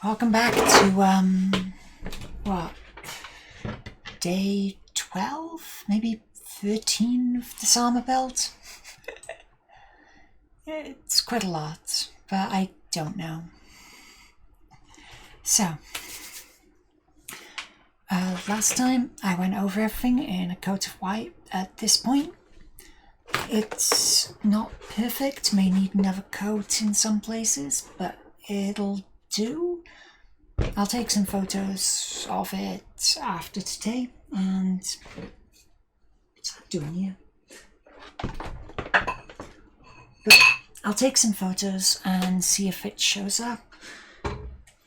Welcome back to, what, day 12? Maybe 13 of this armor belt? It's quite a lot, but I don't know. So, last time I went over everything in a coat of white. At this point, it's not perfect, may need another coat in some places, but it'll do. I'll take some photos of it after today, and what's that doing here? But I'll take some photos and see if it shows up.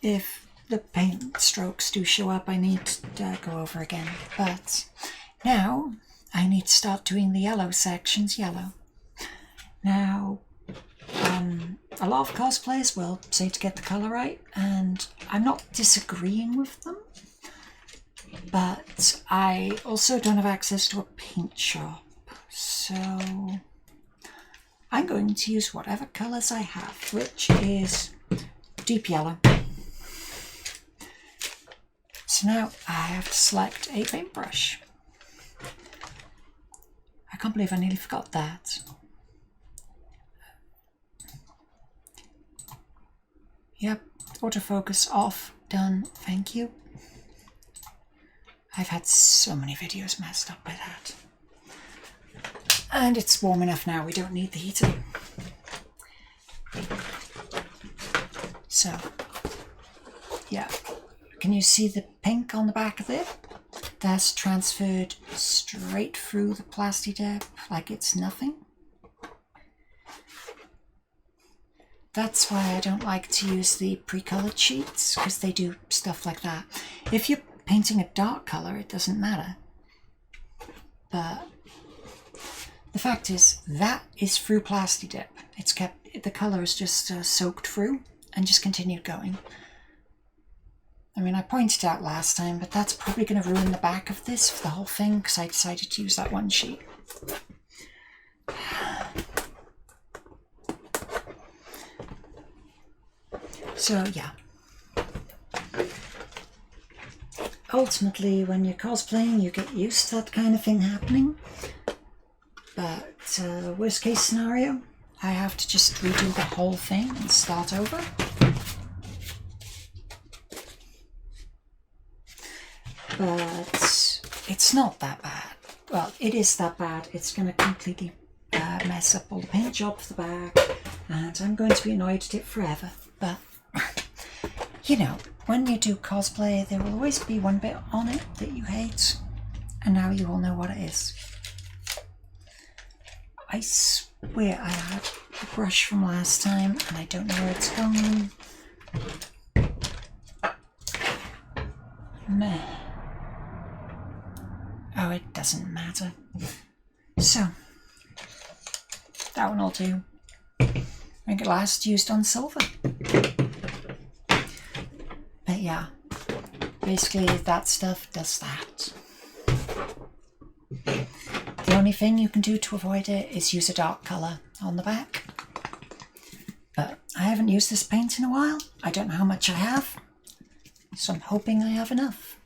If the paint strokes do show up, I need to go over again. But now I need to start doing the yellow sections yellow. Now, a lot of cosplayers will say to get the colour right, and I'm not disagreeing with them, but I also don't have access to a paint shop, so I'm going to use whatever colours I have, which is deep yellow. So now I have to select a paintbrush. I can't believe I nearly forgot that. Yep, autofocus off, done, thank you. I've had so many videos messed up by that. And it's warm enough now, we don't need the heater. So, yeah, can you see the pink on the back of it? That's transferred straight through the plasti dip like it's nothing. That's why I don't like to use the pre-colored sheets, because they do stuff like that. If you're painting a dark color, it doesn't matter. But the fact is, that is through plasti dip. It's kept, the color is just soaked through and just continued going. I mean, I pointed out last time, but that's probably going to ruin the back of this for the whole thing, because I decided to use that one sheet. So, yeah. Ultimately, when you're cosplaying, you get used to that kind of thing happening. But worst case scenario, I have to just redo the whole thing and start over. But it's not that bad. Well, it is that bad. It's going to completely mess up all the paint job for the back, and I'm going to be annoyed at it forever. But you know, when you do cosplay, there will always be one bit on it that you hate, and now you all know what it is. I swear I had the brush from last time, and I don't know where it's going. Meh. Oh, it doesn't matter. So, that one will do. I think it last used on silver. But yeah, basically that stuff does that. The only thing you can do to avoid it is use a dark colour on the back. But I haven't used this paint in a while. I don't know how much I have, so I'm hoping I have enough.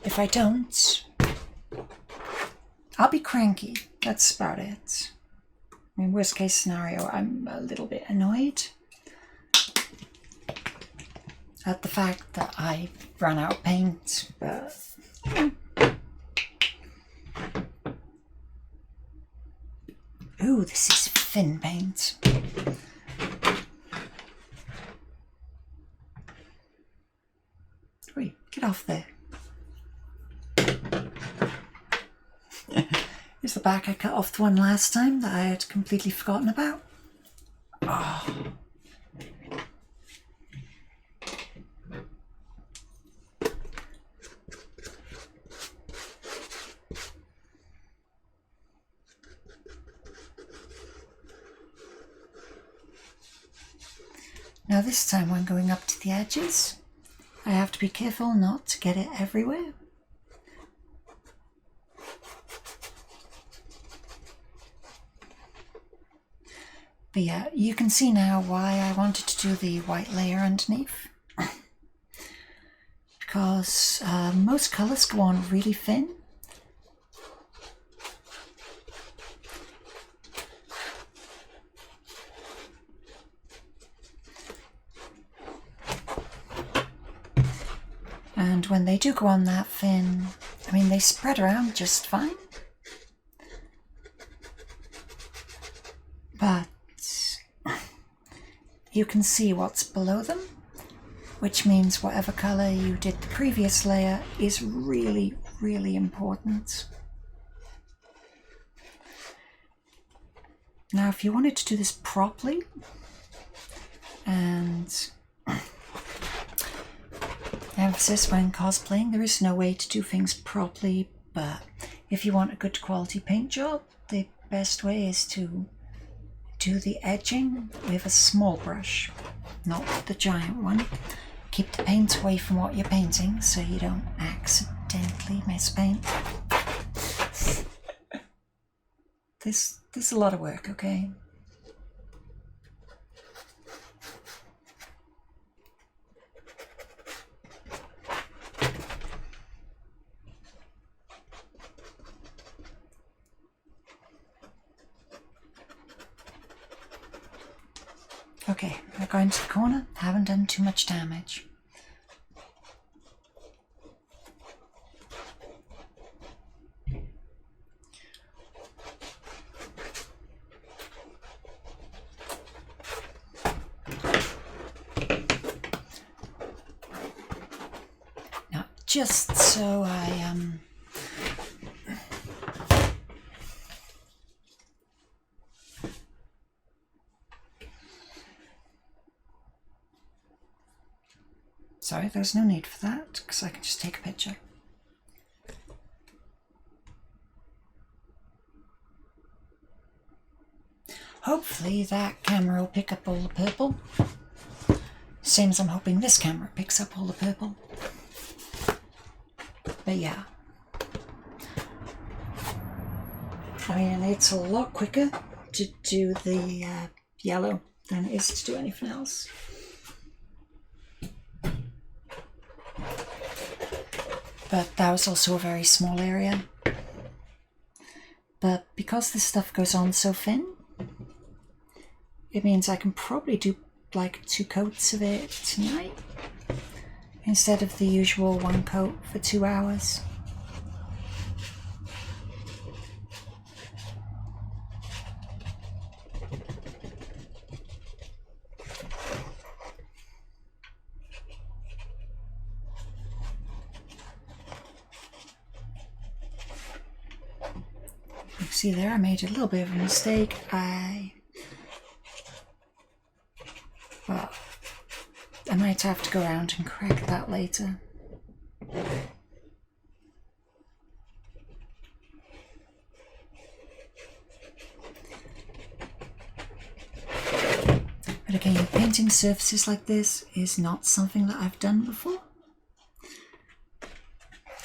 If I don't, I'll be cranky. That's about it. I mean, worst case scenario, I'm a little bit annoyed at the fact that I ran out of paint, but ooh, this is thin paint. Wait, get off there. Here's the back. I cut off the one last time that I had completely forgotten about. Oh. Now this time when going up to the edges, I have to be careful not to get it everywhere. But yeah, you can see now why I wanted to do the white layer underneath. because most colours go on really thin. And when they do go on that thin, I mean, they spread around just fine. But you can see what's below them, which means whatever colour you did the previous layer is really, really important. Now, if you wanted to do this properly, and emphasis when cosplaying, there is no way to do things properly, but if you want a good quality paint job, the best way is to do the edging with a small brush, not the giant one. Keep the paint away from what you're painting so you don't accidentally mispaint. This is a lot of work, okay? Okay, we're going to the corner. Haven't done too much damage. Now, just so sorry, there's no need for that, because I can just take a picture. Hopefully that camera will pick up all the purple. Same as I'm hoping this camera picks up all the purple. But yeah. I mean, it's a lot quicker to do the yellow than it is to do anything else. But that was also a very small area. But because this stuff goes on so thin, it means I can probably do like 2 coats of it tonight instead of the usual 1 coat for 2 hours. See there, I made a little bit of a mistake. I might have to go around and correct that later. But again, painting surfaces like this is not something that I've done before.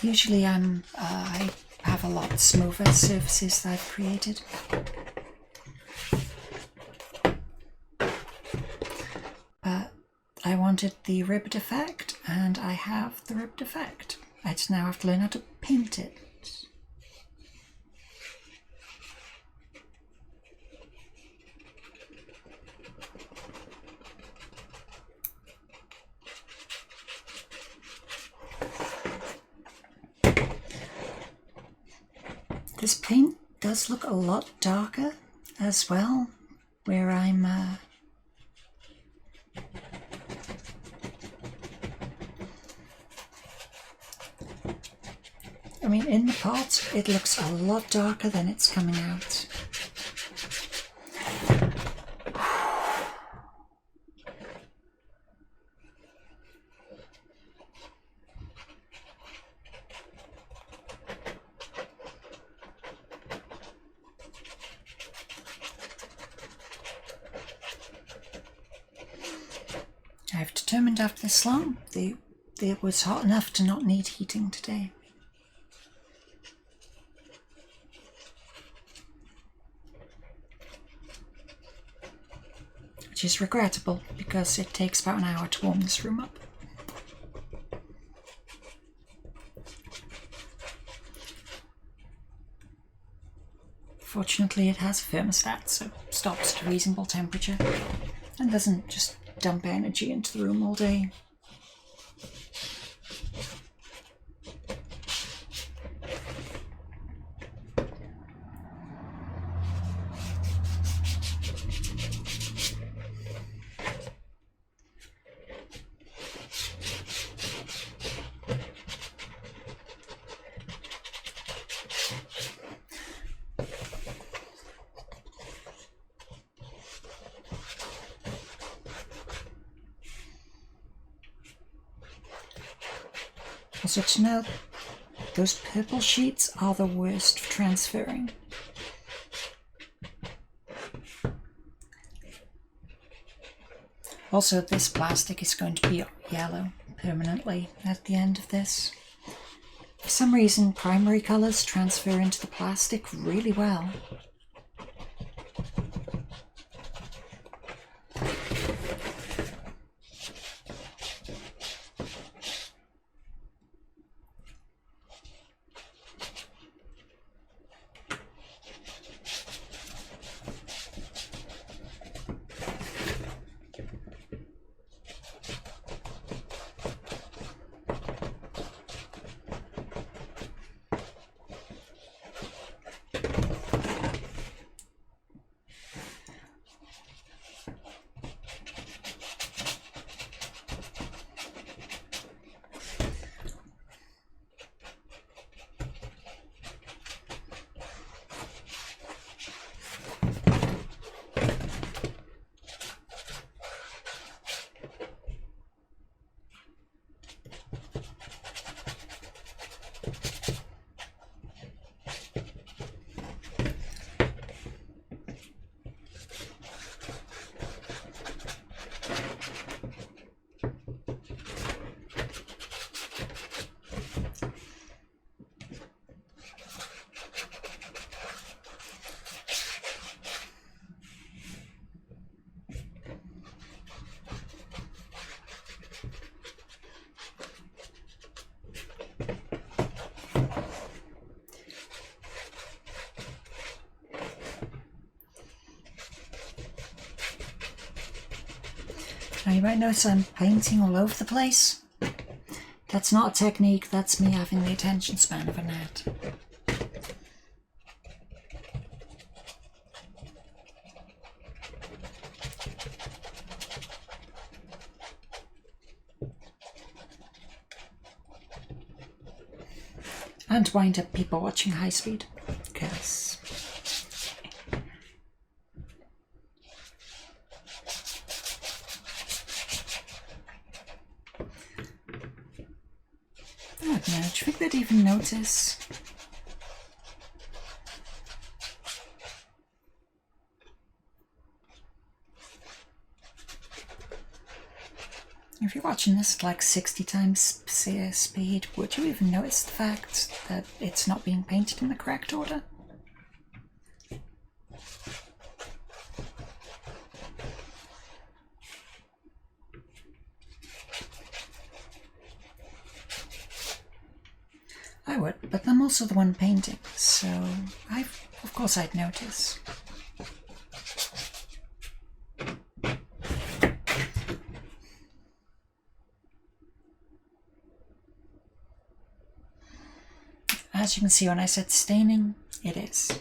Usually I have a lot smoother surfaces that I've created. But I wanted the ribbed effect, and I have the ribbed effect. I just now have to learn how to paint it. This paint does look a lot darker as well, where I'm I mean, in the pot it looks a lot darker than it's coming out. I've determined after this long, it was hot enough to not need heating today. Which is regrettable, because it takes about an hour to warm this room up. Fortunately, it has a thermostat, so it stops at a reasonable temperature and doesn't just dump energy into the room all day. Also to know, those purple sheets are the worst for transferring. Also, this plastic is going to be yellow permanently at the end of this. For some reason, primary colours transfer into the plastic really well. Now you might notice I'm painting all over the place. That's not a technique, that's me having the attention span of a gnat. And wind up people watching high speed, because I don't know, do you think they'd even notice? If you're watching this at like 60 times speed, would you even notice the fact that it's not being painted in the correct order? I would, but I'm also the one painting, so of course I'd notice. As you can see, when I said staining, it is.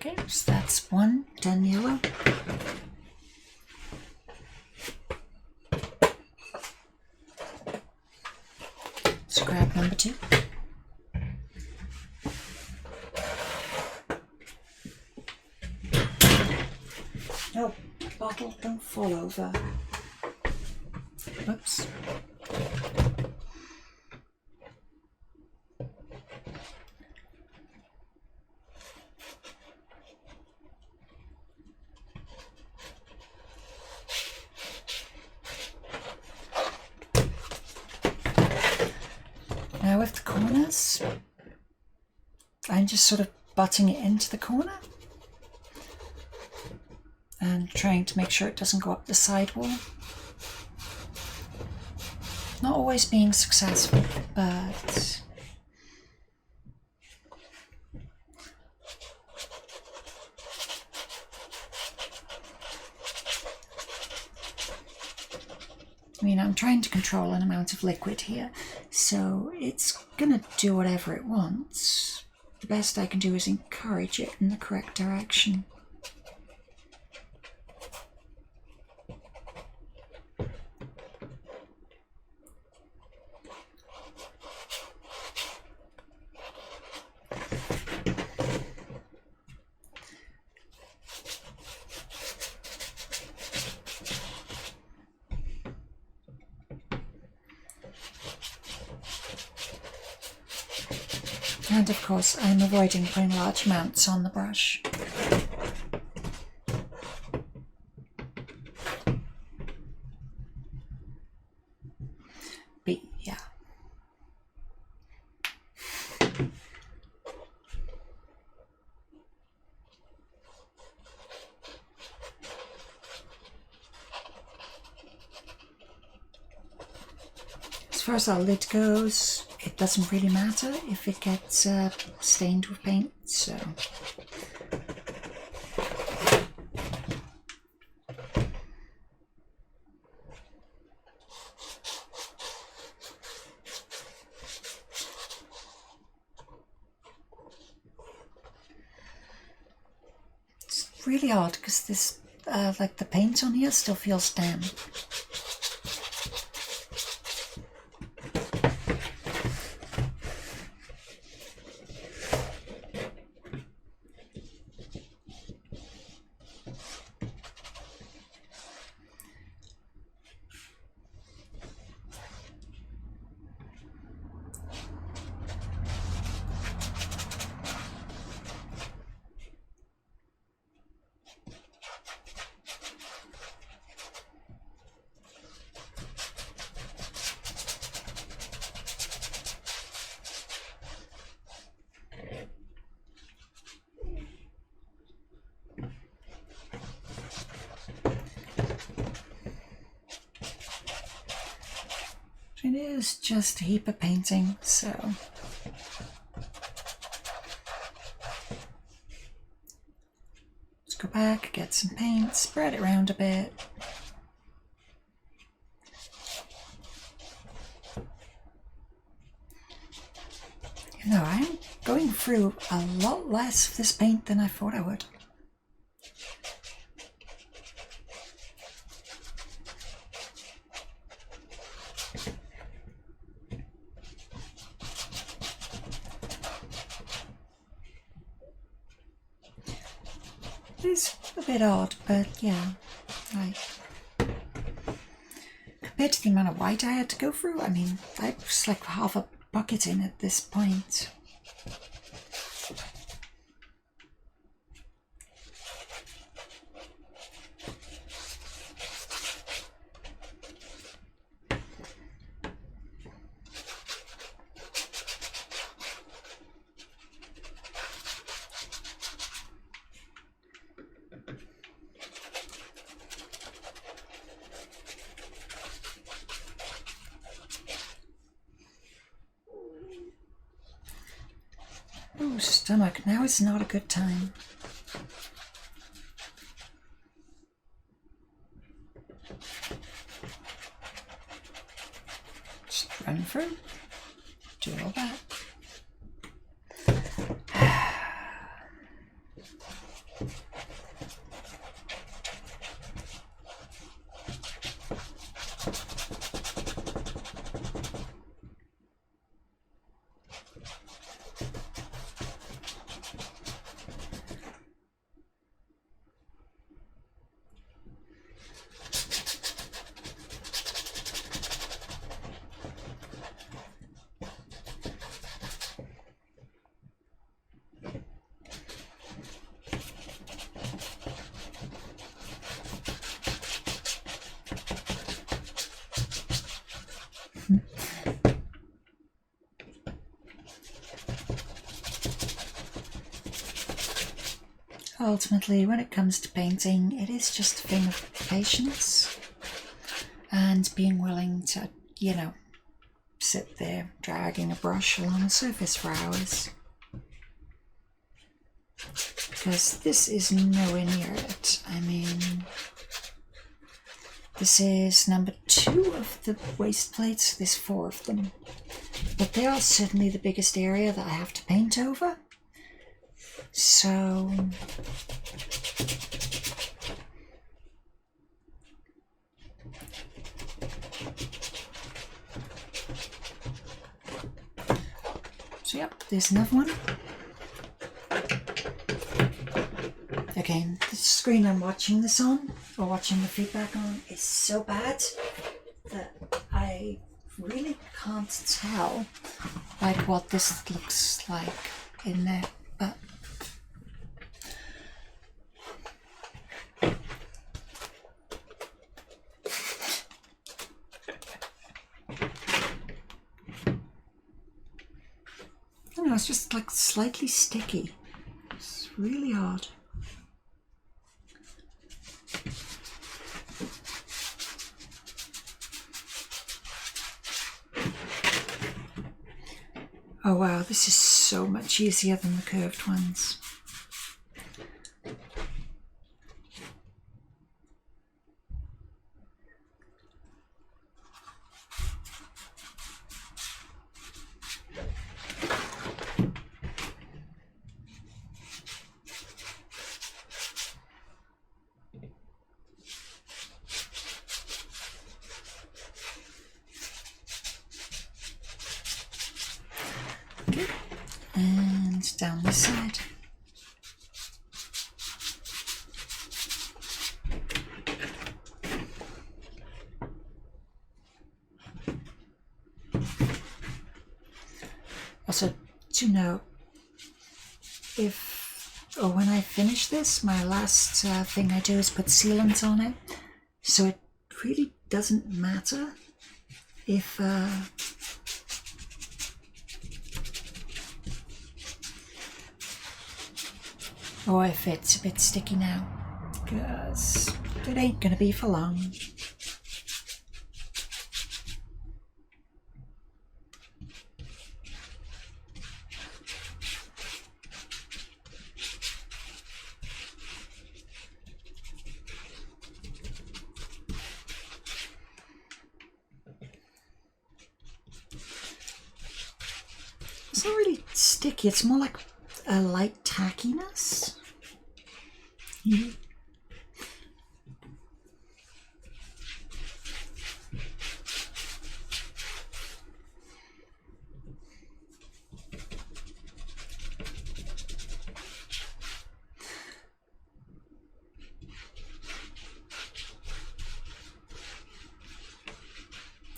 Okay, so that's one done yellow. Let's grab number 2. No, bottle, don't fall over. Whoops. corners. I'm just sort of butting it into the corner and trying to make sure it doesn't go up the side wall. Not always being successful, but I mean, I'm trying to control an amount of liquid here, so it's gonna do whatever it wants. The best I can do is encourage it in the correct direction. And of course, I'm avoiding putting large amounts on the brush. But yeah. As far as our lid goes, it doesn't really matter if it gets stained with paint, so. It's really odd because this, like the paint on here still feels damp. It is just a heap of painting, so let's go back, get some paint, spread it around a bit. You know, I'm going through a lot less of this paint than I thought I would. It's a bit odd, but yeah, compared to the amount of white I had to go through, I mean, I was like half a bucket in at this point. Oh, stomach, now is not a good time. Just run through, do all that. ultimately, when it comes to painting, it is just a thing of patience and being willing to, you know, sit there dragging a brush along a surface for hours. Because this is nowhere near it. I mean, this is number 2 of the waist plates. There's 4 of them. But they are certainly the biggest area that I have to paint over. So yep, there's another one. Again, the screen I'm watching this on, or watching the feedback on, is so bad that I really can't tell like what this looks like in there. But I don't know, it's just like slightly sticky. It's really odd. Oh wow, this is so much easier than the curved ones. Okay, and down this side. Also, to note, when I finish this, my last thing I do is put sealant on it, so it really doesn't matter if or if it's a bit sticky now, because it ain't gonna be for long. It's not really sticky, it's more like a light tackiness.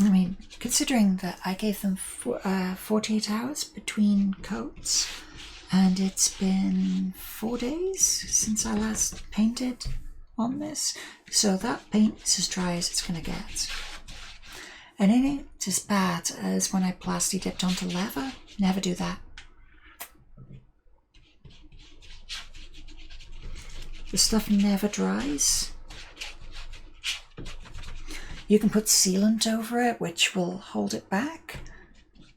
I mean, considering that I gave them 48 hours between coats, and it's been 4 days since I last painted on this, so that paint is as dry as it's going to get. And it ain't as bad as when I plasti dipped onto leather. Never do that. The stuff never dries. You can put sealant over it, which will hold it back,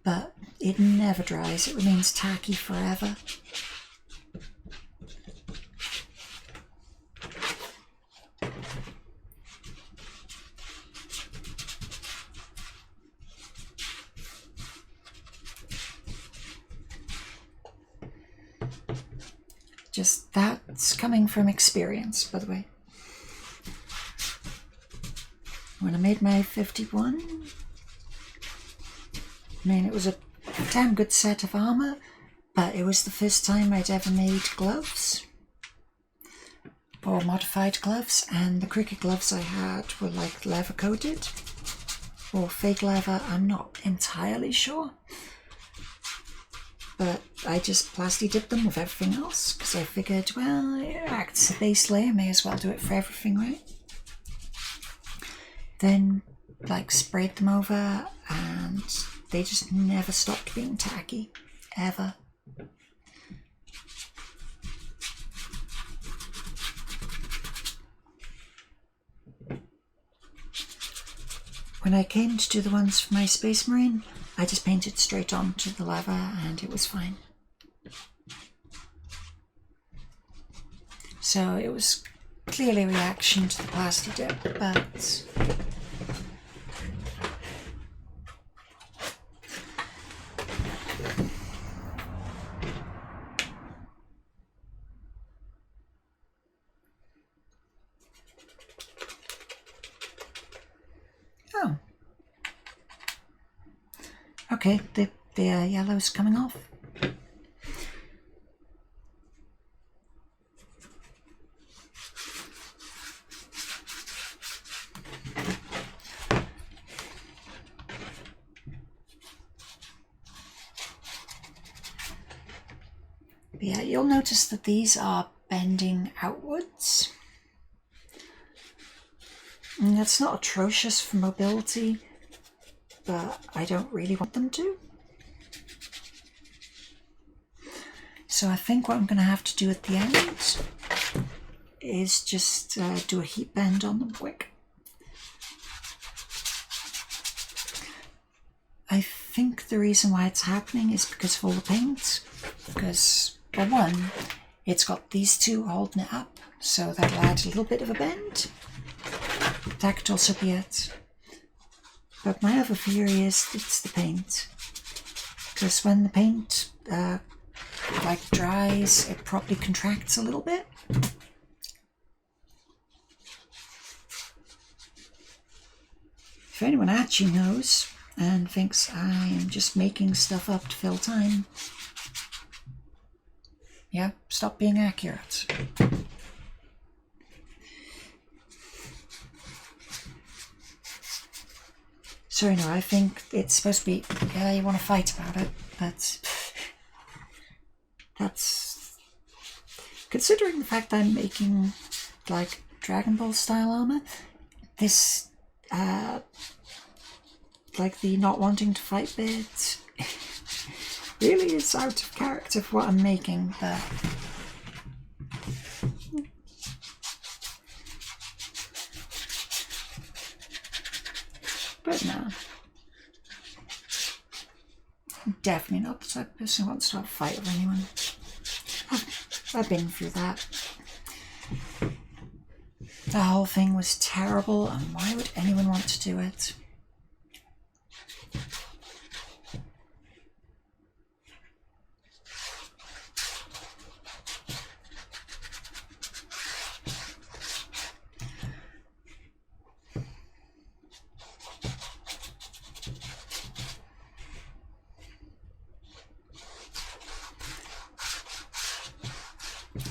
but it never dries. It remains tacky forever. Just that's coming from experience, by the way. When I made my 51, I mean, it was a damn good set of armour, but it was the first time I'd ever made gloves, or modified gloves, and the cricket gloves I had were like leather coated, or fake leather, I'm not entirely sure. But I just plasti dipped them with everything else, because I figured, well, it acts as a base layer, may as well do it for everything, right? Then, like, sprayed them over, and they just never stopped being tacky, ever. when I came to do the ones for my Space Marine, I just painted straight onto the lava and it was fine. So it was clearly a reaction to the plastic dip, but oh, okay, the yellow's coming off. Yeah, you'll notice that these are bending outwards. And that's not atrocious for mobility, but I don't really want them to. So I think what I'm going to have to do at the end is just do a heat bend on them quick. I think the reason why it's happening is because of all the paint. Because, for one, it's got these two holding it up, so that'll add a little bit of a bend. That could also be it. But my other theory is it's the paint. Because when the paint like dries, it probably contracts a little bit. If anyone actually knows and thinks I am just making stuff up to fill time, yeah, stop being accurate. Sorry, no, I think it's supposed to be, yeah, you want to fight about it, but that's, considering the fact I'm making, like, Dragon Ball style armor, this, like, the not wanting to fight bit really is out of character for what I'm making, but no. I'm definitely not the type of person who wants to have a fight with anyone. I've been through that. The whole thing was terrible, and why would anyone want to do it?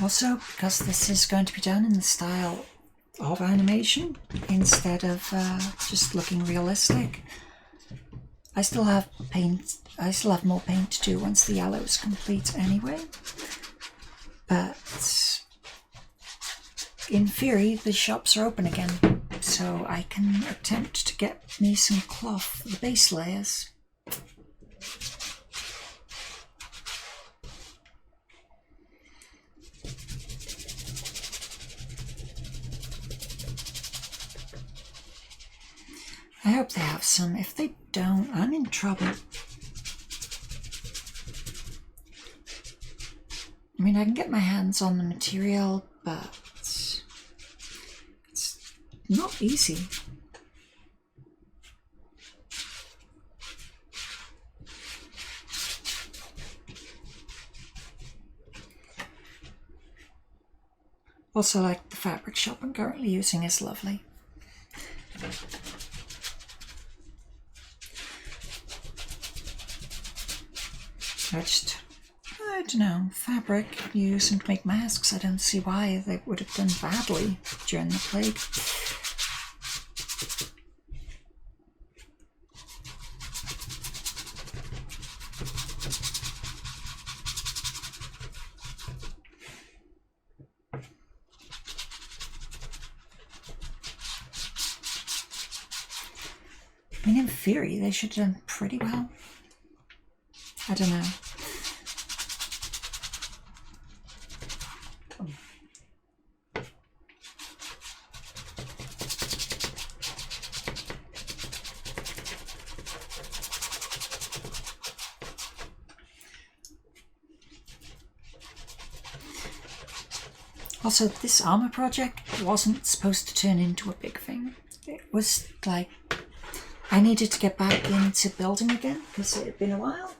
Also, because this is going to be done in the style of animation instead of just looking realistic, I still have more paint to do once the yellow is complete anyway. But in theory, the shops are open again, so I can attempt to get me some cloth for the base layers. I hope they have some. If they don't, I'm in trouble. I mean, I can get my hands on the material, but it's not easy. Also, like, the fabric shop I'm currently using is lovely. I don't know, fabric used to make masks, I don't see why they would have done badly during the plague. I mean, in theory, they should have done pretty well. I don't know. Also, this armor project wasn't supposed to turn into a big thing. It was like I needed to get back into building again because it had been a while.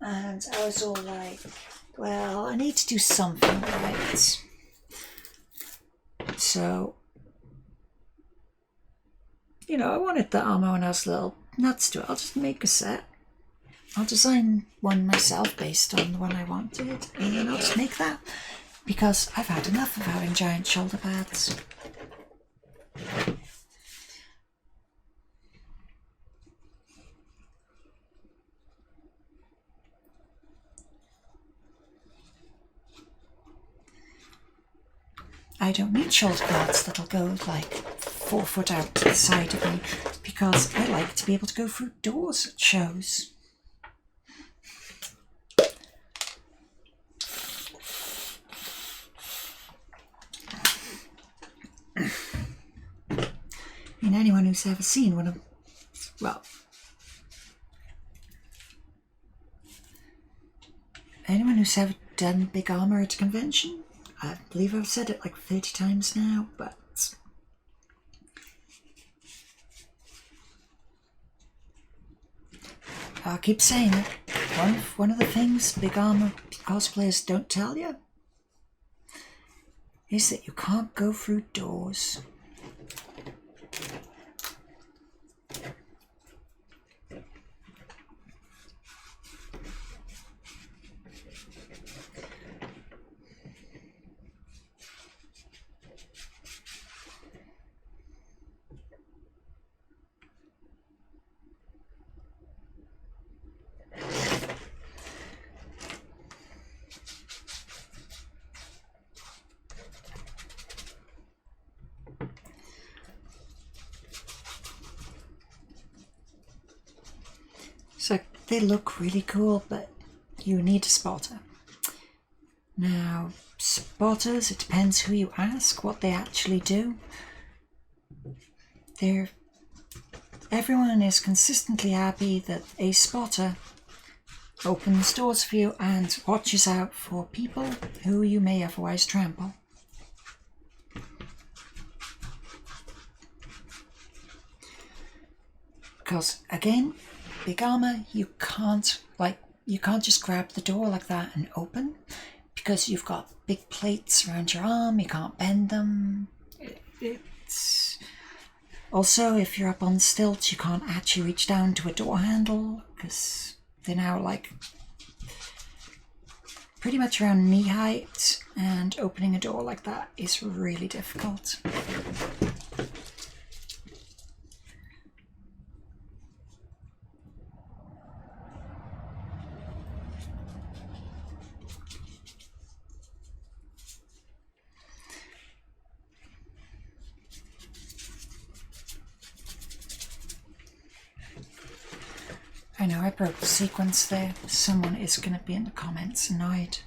And I was all like, well, I need to do something right. So, you know, I wanted the armor when I was little. Nuts to it. I'll just make a set. I'll design one myself based on the one I wanted, and then I'll just make that. Because I've had enough of having giant shoulder pads. I don't need shoulder pads that'll go like 4 foot out to the side of me because I like to be able to go through doors at shows. I mean, anyone who's ever seen one of, well, anyone who's ever done big armor at a convention, I believe I've said it like 30 times now, but I'll keep saying it. One of the things big armor cosplayers don't tell you is that you can't go through doors. So they look really cool, but you need a spotter. Now, spotters, it depends who you ask, what they actually do. Everyone is consistently happy that a spotter opens doors for you and watches out for people who you may otherwise trample. Because again, big armor, you can't just grab the door like that and open because you've got big plates around your arm, you can't bend them. It's also, if you're up on stilts, you can't actually reach down to a door handle because they're now like pretty much around knee height, and opening a door like that is really difficult. I know I broke the sequence there. Someone is going to be in the comments annoyed.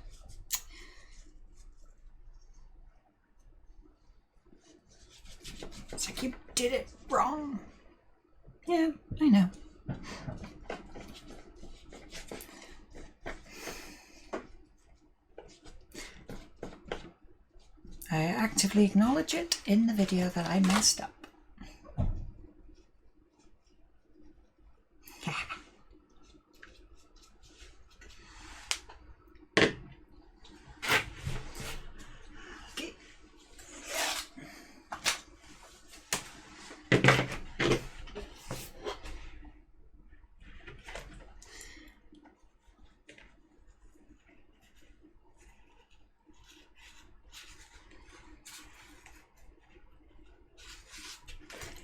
It's like, you did it wrong. Yeah, I know. I actively acknowledge it in the video that I messed up.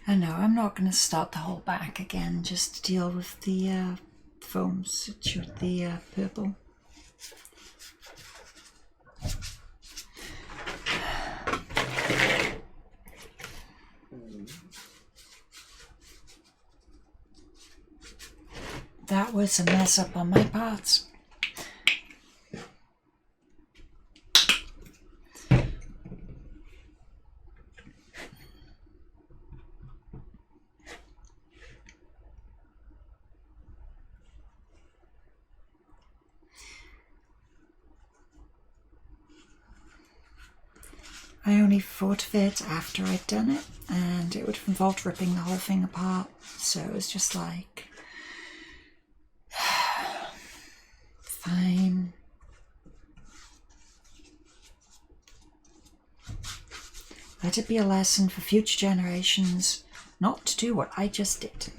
I know, I'm not going to start the whole back again just to deal with the foams, the purple. That was a mess up on my part. I only thought of it after I'd done it, and it would have involved ripping the whole thing apart, so it was just like, fine. Let it be a lesson for future generations not to do what I just did.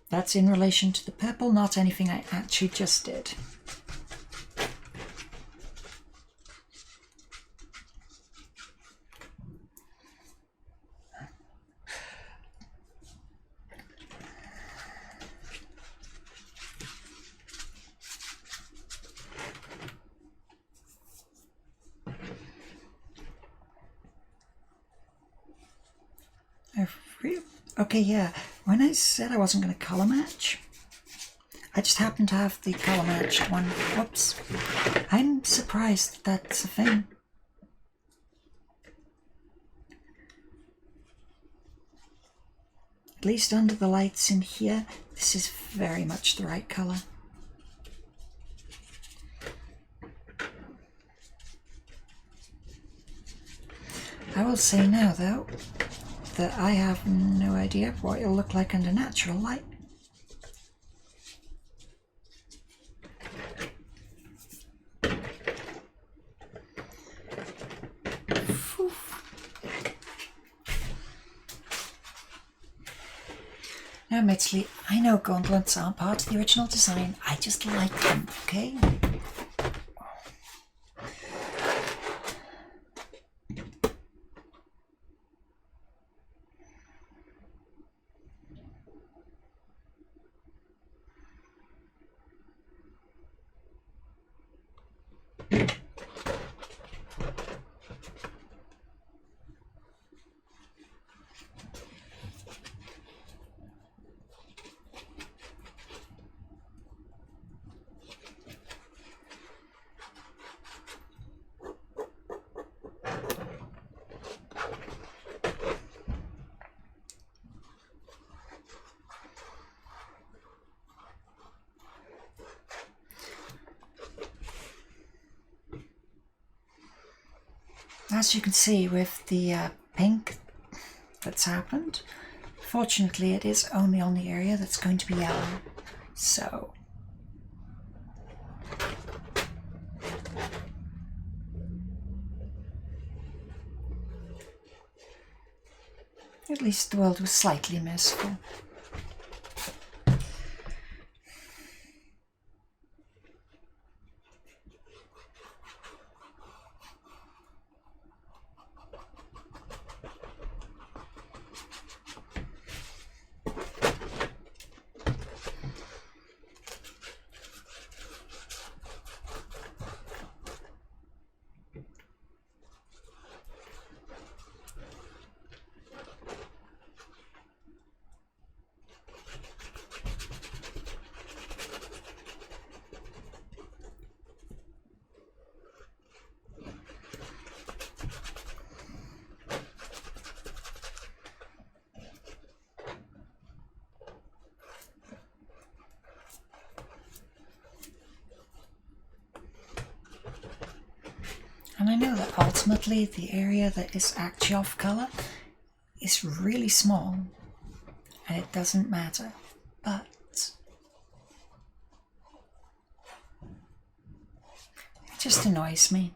That's in relation to the purple, not anything I actually just did. Okay, yeah, when I said I wasn't going to colour match, I just happened to have the colour matched one. Whoops. I'm surprised that's a thing. At least under the lights in here, this is very much the right colour. I will say now, though, that I have no idea what it'll look like under natural light. Now, admittedly, I know gauntlets aren't part of the original design. I just like them, okay? As you can see with the pink that's happened, fortunately it is only on the area that's going to be yellow, so at least the world was slightly merciful. And I know that ultimately the area that is actually off colour is really small and it doesn't matter, but it just annoys me.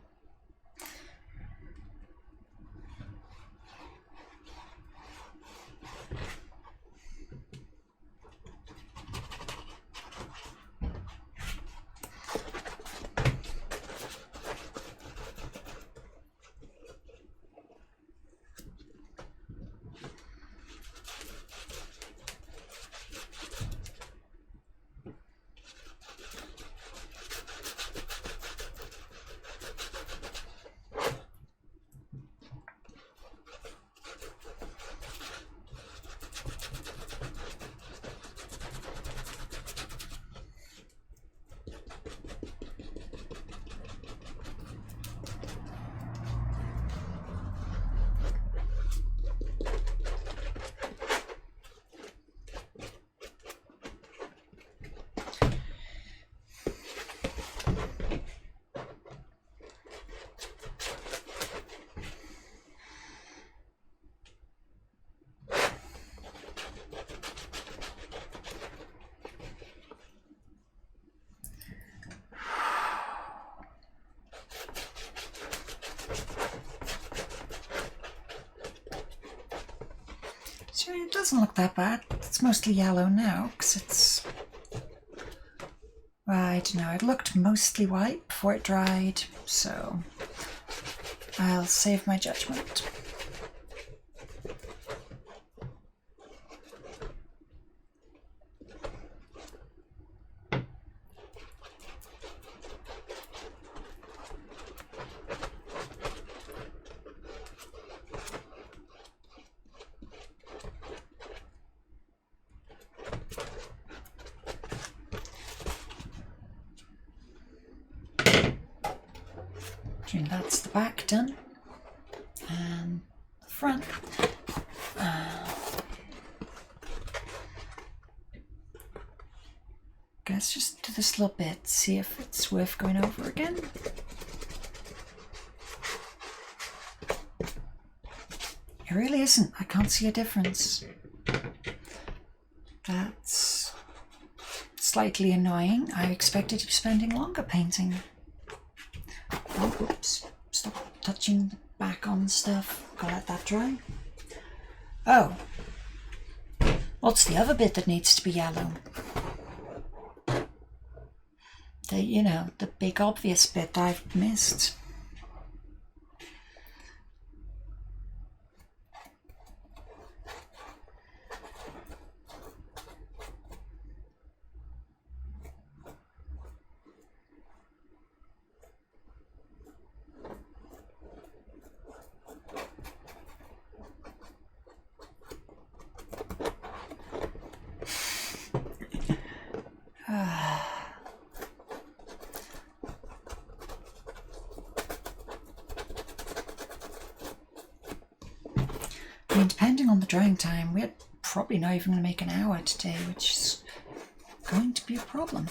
doesn't look that bad. It's mostly yellow now because it's... Well, I don't know, it looked mostly white before it dried, so I'll save my judgment. And that's the back done, and the front. Guess just do this little bit, see if it's worth going over again. It really isn't. I can't see a difference. That's slightly annoying. I expected to be spending longer painting. Oh, oops. Stop touching the back on stuff. Gotta let that dry. Oh. What's the other bit that needs to be yellow? The big obvious bit I've missed. I mean, depending on the drying time, we're probably not even going to make an hour today, which is going to be a problem.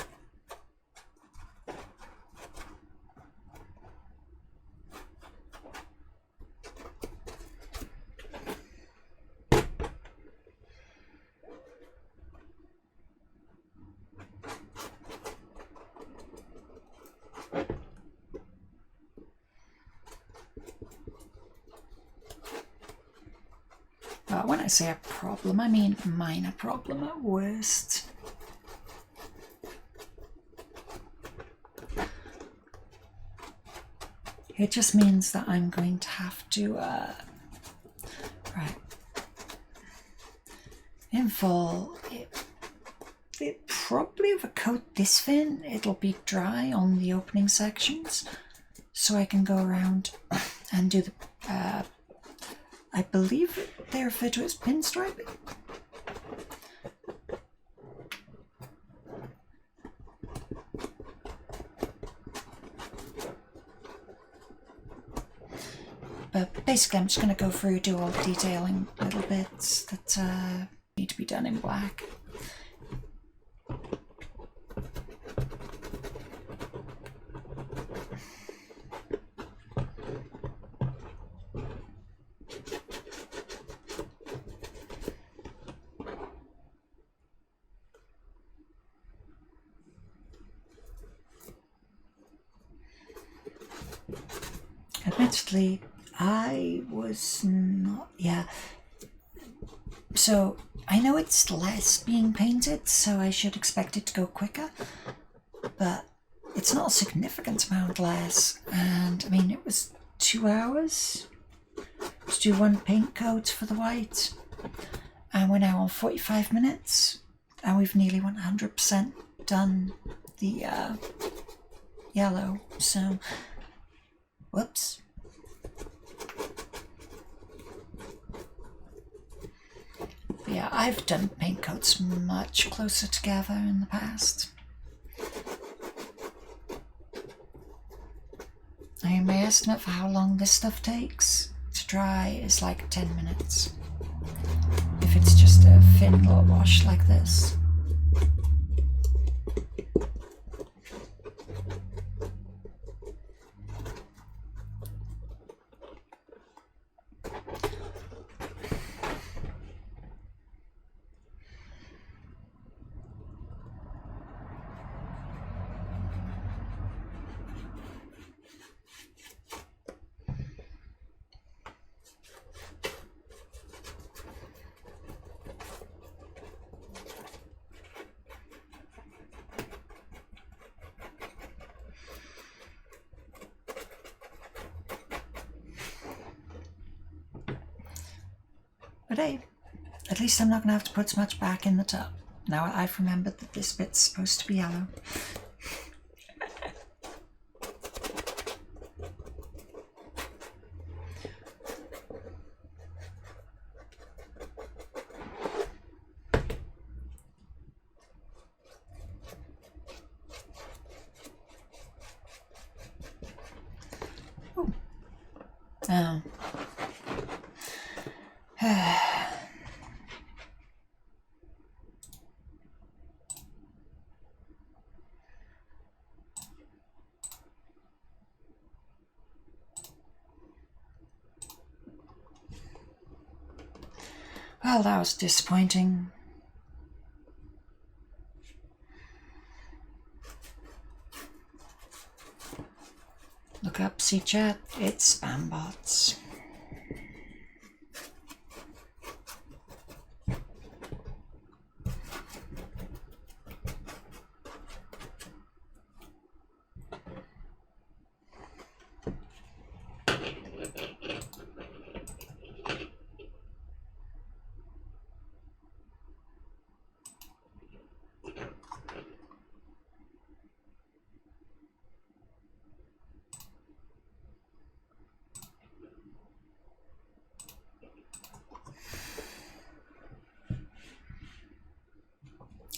When I say a problem, I mean a minor problem at worst. It just means that I'm going to have to, right, in full, it probably if I coat this fin, it'll be dry on the opening sections, so I can go around and do the, I believe they refer to it as pinstriping. But basically I'm just going to go through, do all the detailing little bits that need to be done in black. Admittedly, I was not, so I know it's less being painted, so I should expect it to go quicker, but it's not a significant amount less, and I mean it was 2 hours to do one paint coat for the white, and we're now on 45 minutes, and we've nearly 100% done the yellow, so whoops. But yeah, I've done paint coats much closer together in the past. I mean, my estimate for how long this stuff takes to dry is like 10 minutes. If it's just a thin little wash like this. But hey, at least I'm not going to have to put so much back in the tub. Now I've remembered that this bit's supposed to be yellow. Oh. Well, that was disappointing. Look up, see chat, it's spam bots.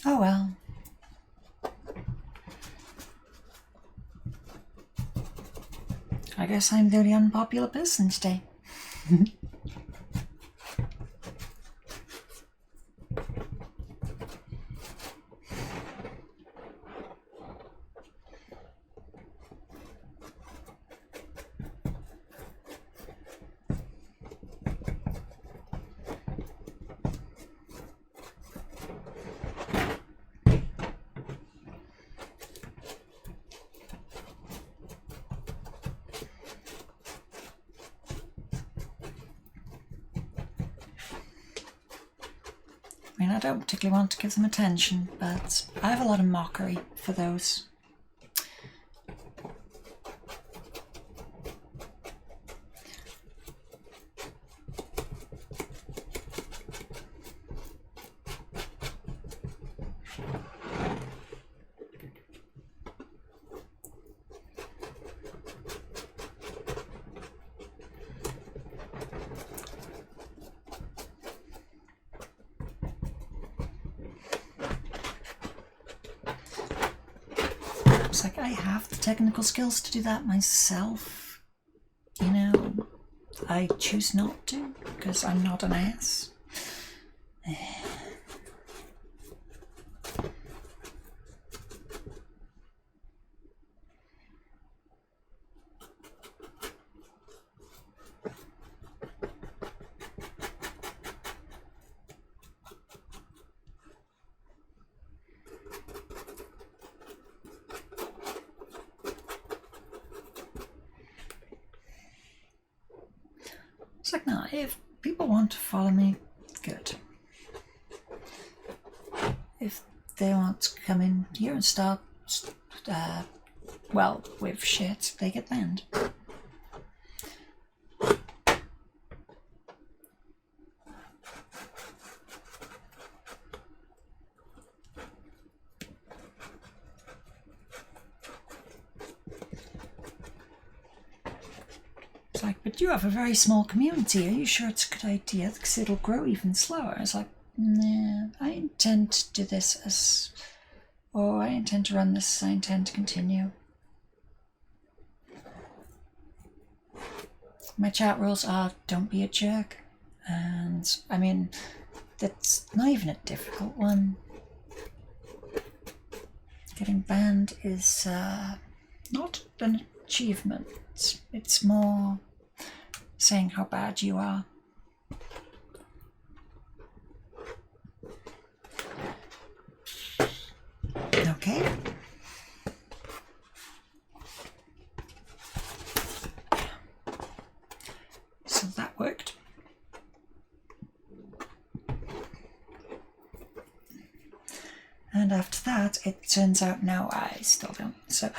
Oh well. I guess I'm the only unpopular person today. I mean, I don't particularly want to give them attention, but I have a lot of mockery for those. It's like I have the technical skills to do that myself. You know, I choose not to because I'm not an ass. It's like, no, if people want to follow me, good. If they want to come in here and start, well, with shit, they get banned. It's like, but you have a very small community. Are you sure it's a good idea? Because it'll grow even slower. It's like, nah, I intend to do this as... Oh, I intend to run this as I intend to continue. My chat rules are, don't be a jerk. And, I mean, that's not even a difficult one. Getting banned is not an achievement. It's more saying how bad you are. Okay. So that worked. And after that, it turns out, no, I still don't. So,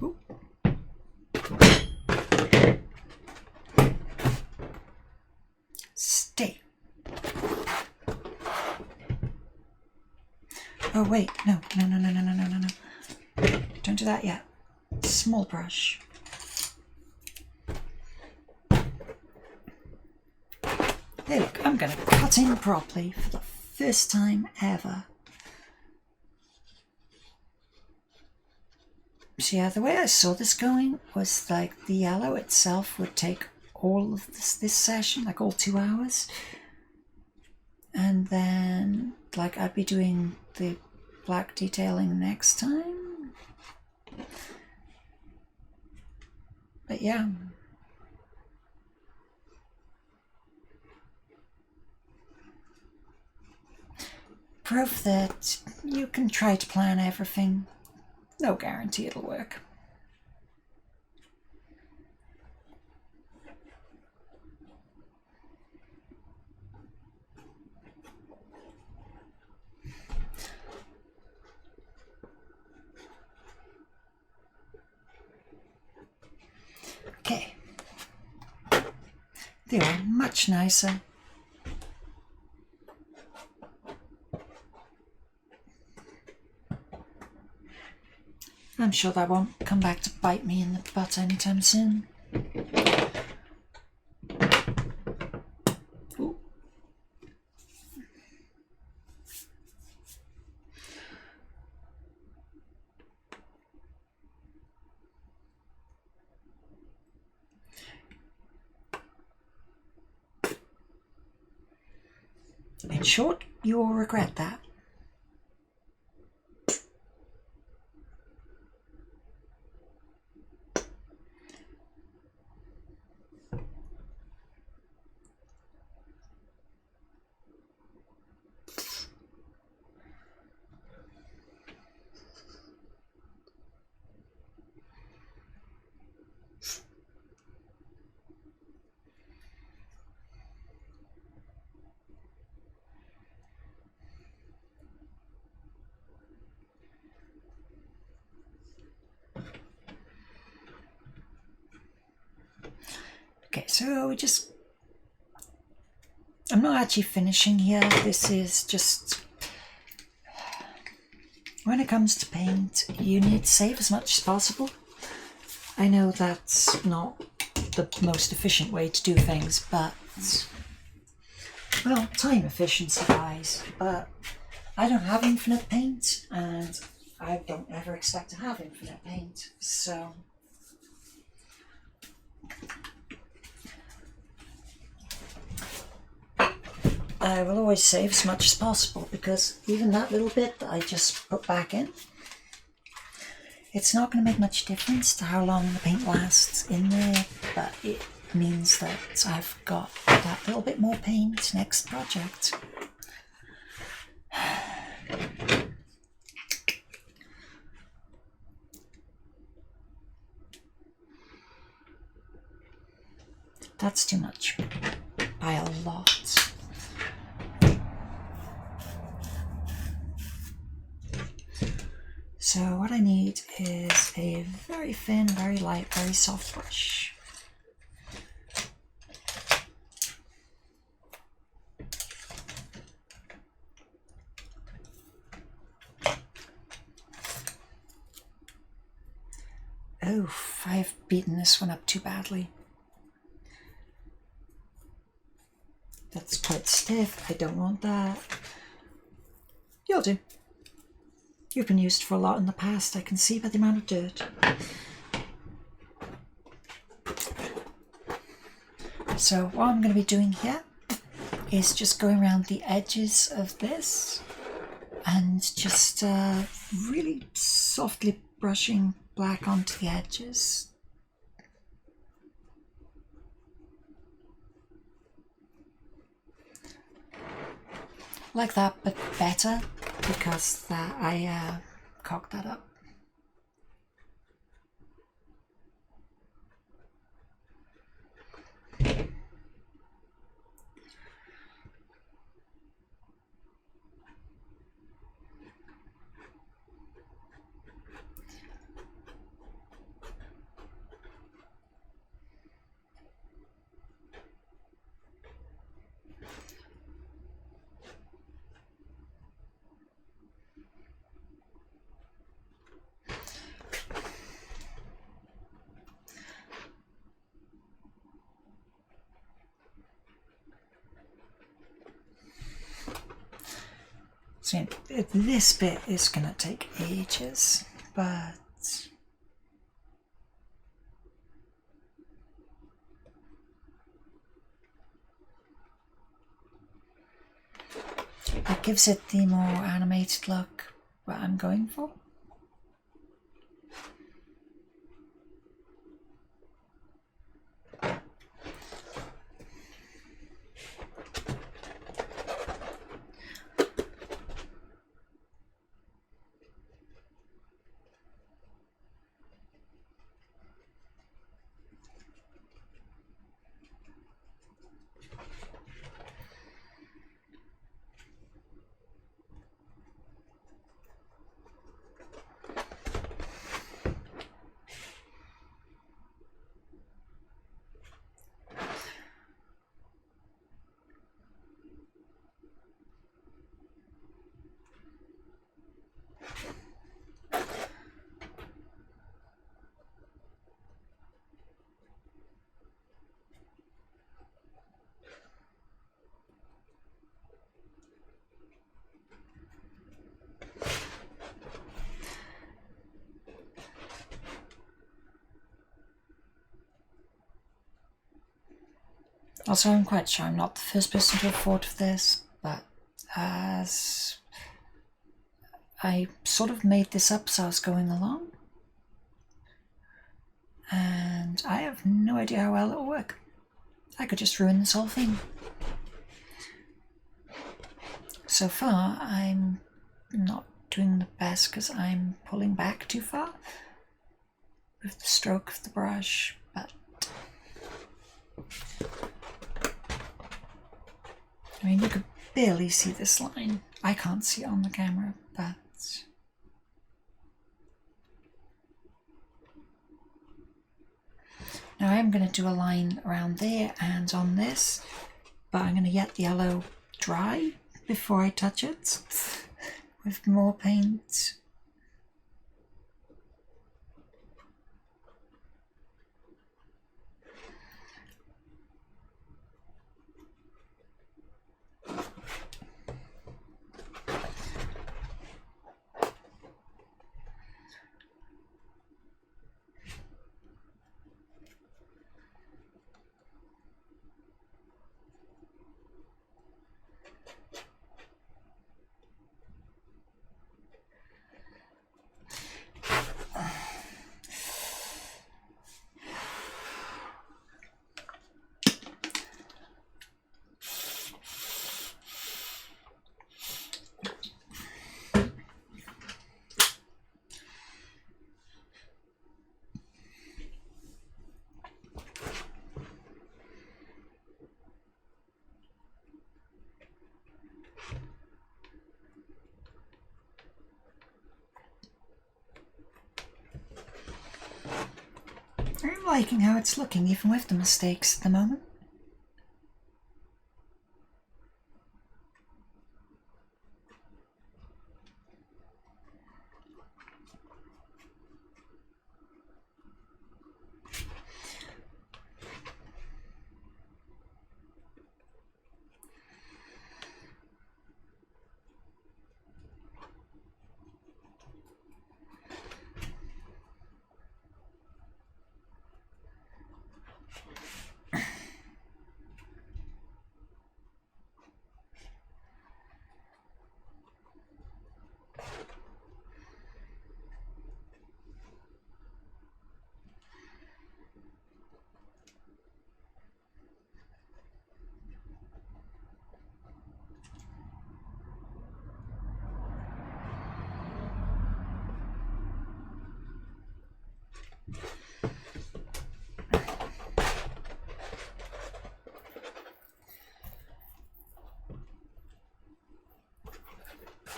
ooh. Oh wait, no. Don't do that yet. Small brush. Hey look, I'm going to cut in properly for the first time ever. So yeah, the way I saw this going was like the yellow itself would take all of this session, like all 2 hours. And then like I'd be doing the black detailing next time. But yeah. Proof that you can try to plan everything. No guarantee it'll work. Okay. They are much nicer. I'm sure that won't come back to bite me in the butt anytime soon. Ooh. In short, you will regret that. Okay, so I'm not actually finishing here. This is just, when it comes to paint, you need to save as much as possible. I know that's not the most efficient way to do things, but, well, time efficiency wise, but I don't have infinite paint, and I don't ever expect to have infinite paint, so I will always save as much as possible, because even that little bit that I just put back in, it's not going to make much difference to how long the paint lasts in there, but it means that I've got that little bit more paint next project. That's too much by a lot. So what I need is a very thin, very light, very soft brush. Oof, I've beaten this one up too badly. That's quite stiff. I don't want that. You'll do. You've been used for a lot in the past, I can see by the amount of dirt. So what I'm going to be doing here is just going around the edges of this and just really softly brushing black onto the edges. Like that, but better, because I cocked that up. See, this bit is going to take ages, but it gives it the more animated look that I'm going for. Also, I'm quite sure I'm not the first person to have thought of this, but as I sort of made this up as I was going along, and I have no idea how well it'll work. I could just ruin this whole thing. So far, I'm not doing the best because I'm pulling back too far with the stroke of the brush, but I mean, you could barely see this line. I can't see it on the camera, but now I'm going to do a line around there and on this, but I'm going to get the yellow dry before I touch it with more paint. I'm liking how it's looking, even with the mistakes at the moment.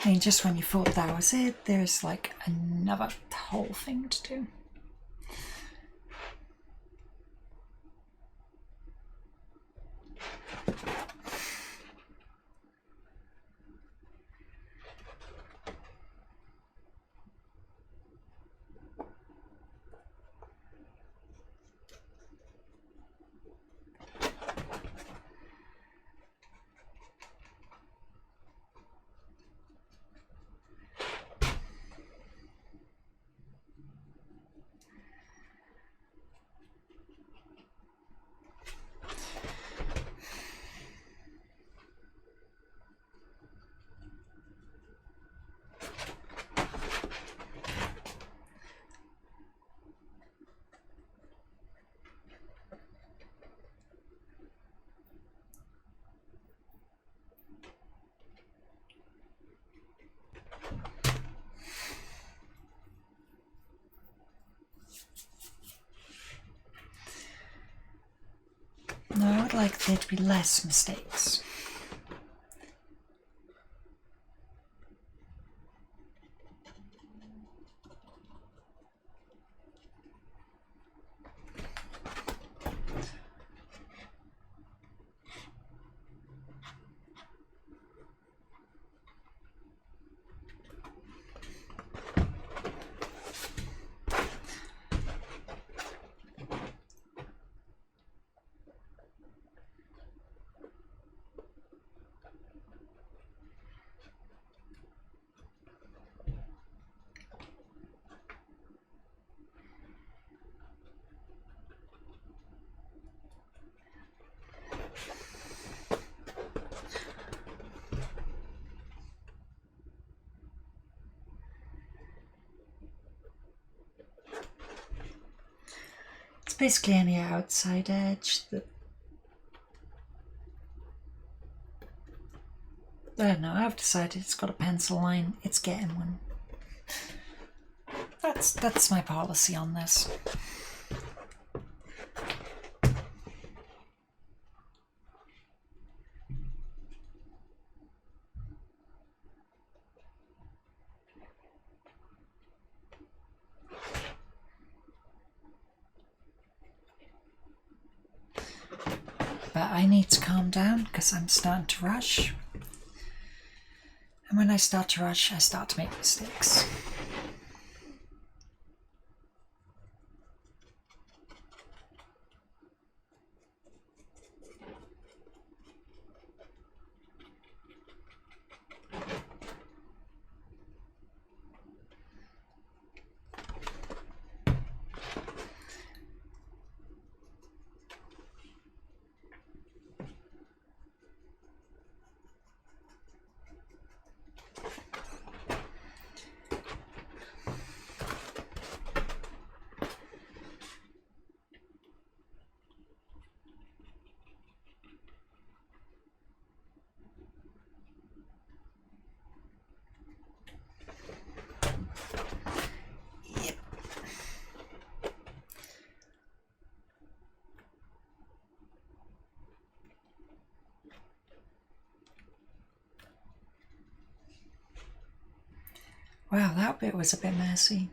I mean, just when you thought that was it, there's like another whole thing to do. would like there to be less mistakes. It's basically any outside edge that... I don't know, I've decided it's got a pencil line, it's getting one. That's my policy on this. But I need to calm down because I'm starting to rush. And when I start to rush, I start to make mistakes. Wow, that bit was a bit messy.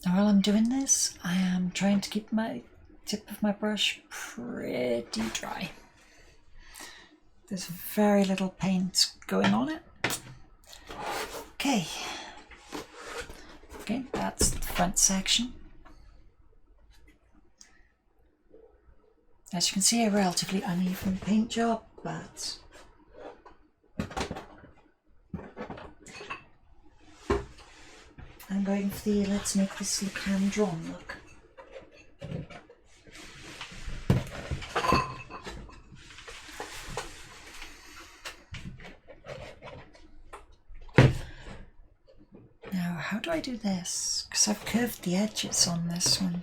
Now, while I'm doing this, I am trying to keep my tip of my brush pretty dry. There's very little paint going on it. Okay. Okay, that's the front section. As you can see, a relatively uneven paint job, but I'm going for the let's make this look hand-drawn look. Now, how do I do this? Because I've curved the edges on this one.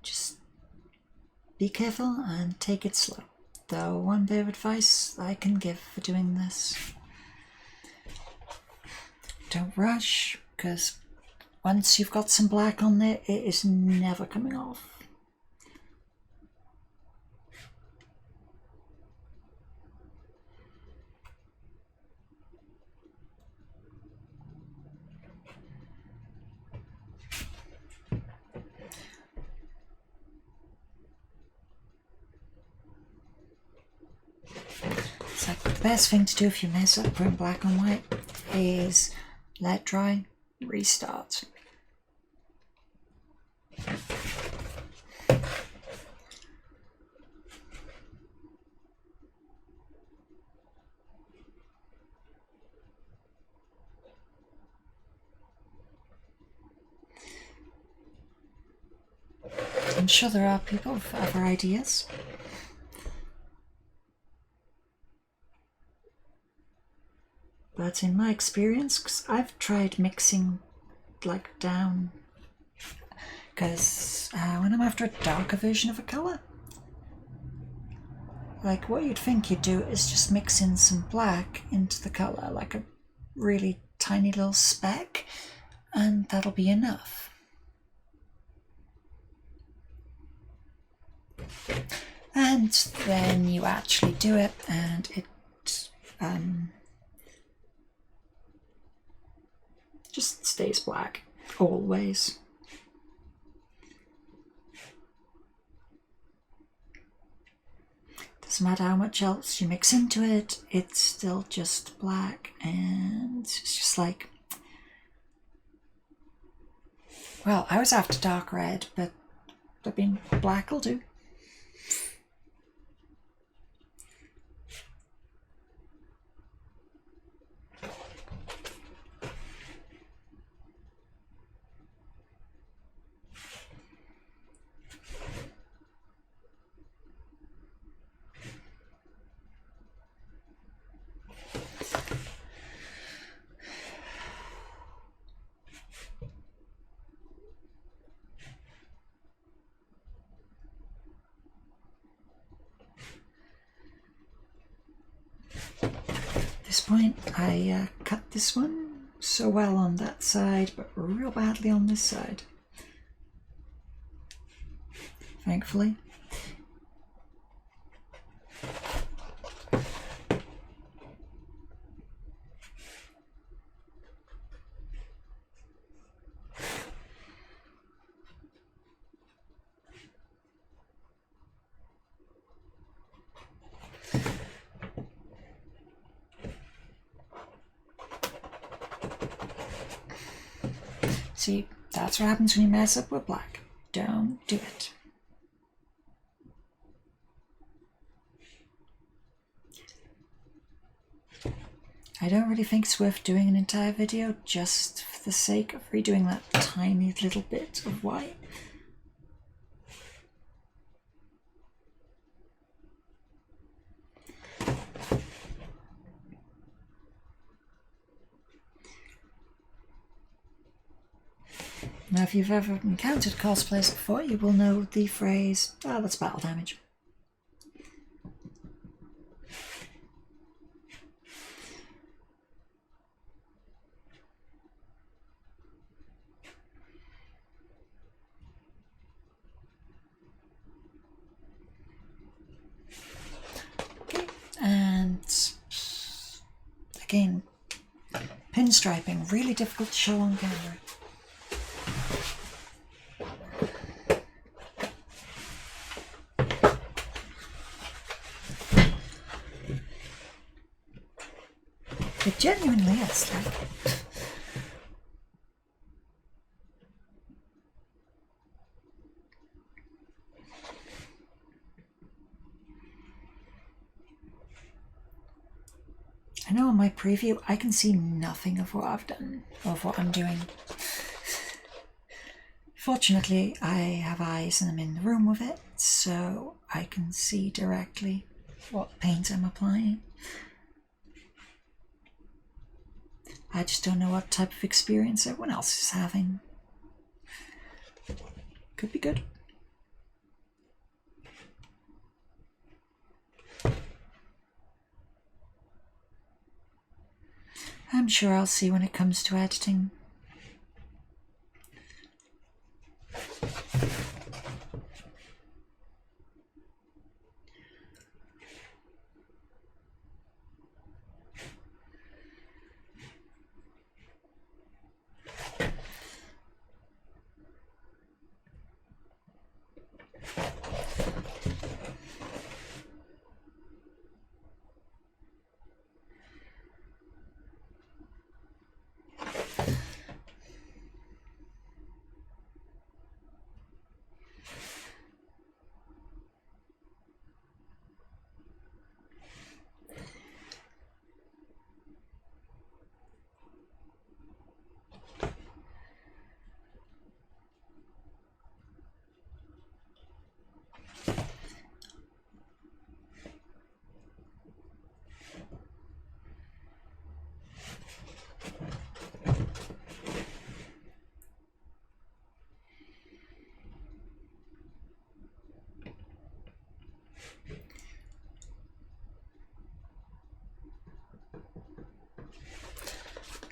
just be careful and take it slow. Though one bit of advice I can give for doing this: don't rush, because once you've got some black on there, it is never coming off. It's like the best thing to do if you mess up putting black on white is let dry, restart. I'm sure there are people with other ideas. But in my experience, because I've tried mixing like down, because when I'm after a darker version of a colour, like what you'd think you'd do is just mix in some black into the colour, like a really tiny little speck, and that'll be enough. And then you actually do it, and it just stays black, always. Doesn't matter how much else you mix into it, it's still just black, and it's just like, well, I was after dark red, but I mean, black will do. Point, I cut this one so well on that side, but real badly on this side. Thankfully. See, that's what happens when you mess up with black. Don't do it. I don't really think it's worth doing an entire video just for the sake of redoing that tiny little bit of white. Now, if you've ever encountered cosplayers before, you will know the phrase, "Oh, that's battle damage." Okay, and again, pinstriping, really difficult to show on camera. It genuinely is, like, I know in my preview I can see nothing of what I've done, of what I'm doing. Fortunately, I have eyes and I'm in the room with it, so I can see directly what paint I'm applying. I just don't know what type of experience everyone else is having. Could be good, I'm sure I'll see when it comes to editing.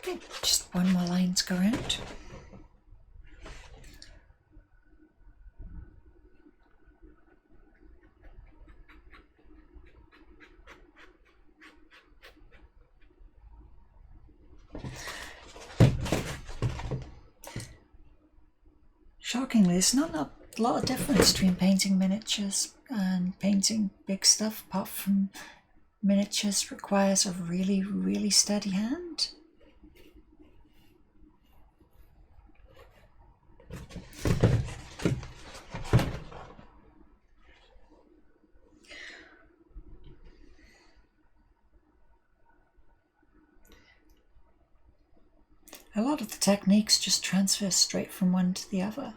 Okay, just one more line to go around. Shockingly, there's not a lot of difference between painting miniatures and painting big stuff, apart from miniatures requires a really, really steady hand. A lot of the techniques just transfer straight from one to the other.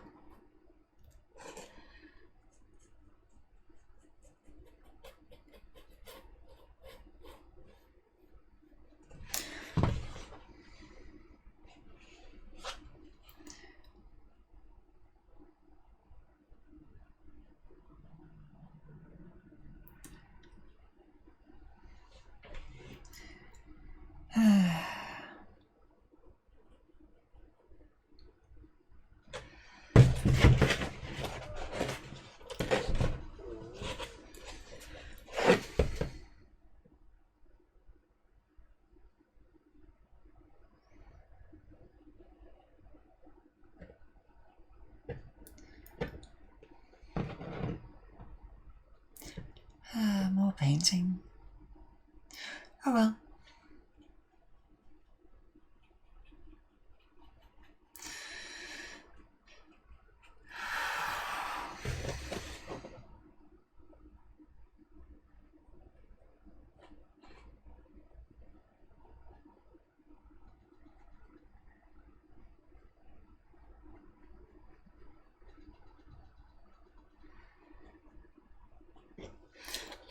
More painting. Oh well.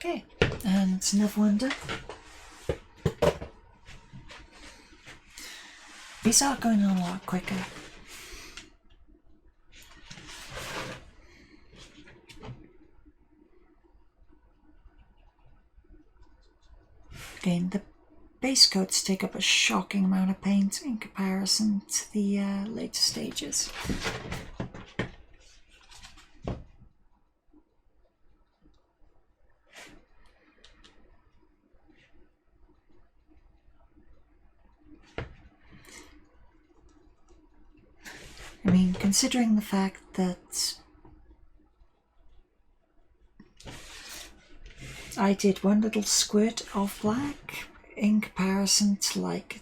Okay, and another wonder. These are going on a lot quicker. Again, the base coats take up a shocking amount of paint in comparison to the later stages. I mean, considering the fact that I did one little squirt of black in comparison to, like,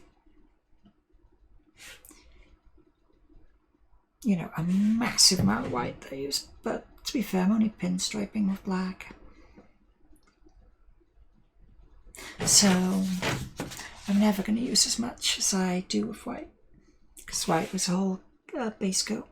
you know, a massive amount of white that I used. But to be fair, I'm only pinstriping with black. So I'm never going to use as much as I do with white, because white was a whole base coat.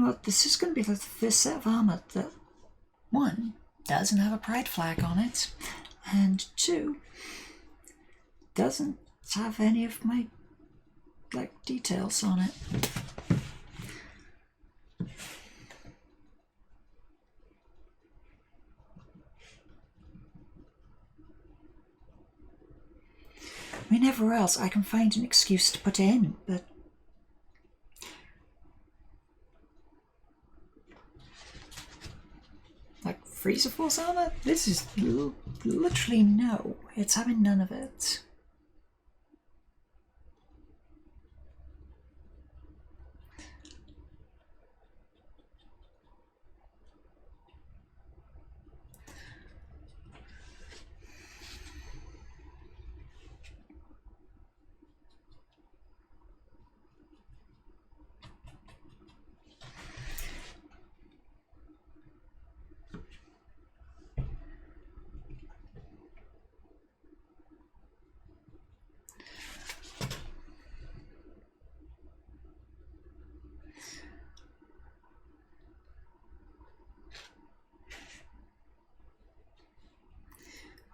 Well, this is going to be the first set of armour that, one, doesn't have a pride flag on it, and two, doesn't have any of my, like, details on it. I mean, everywhere else I can find an excuse to put it in, but like Freezer Force armor, this is literally no. It's having none of it.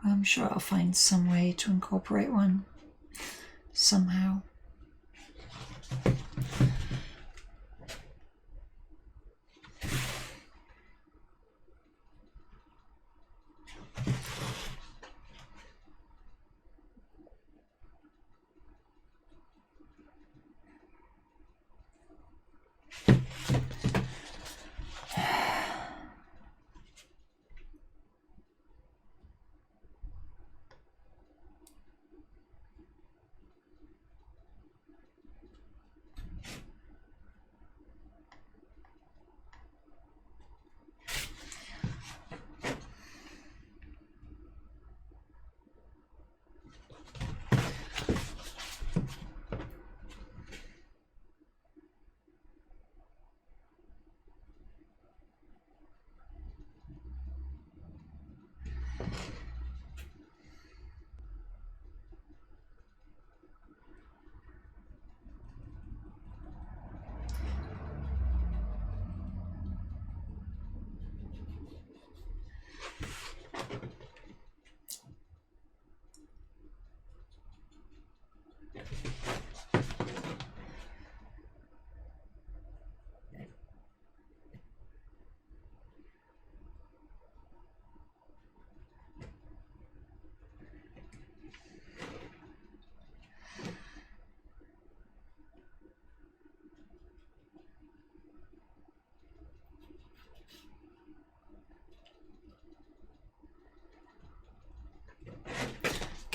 I'm sure I'll find some way to incorporate one somehow.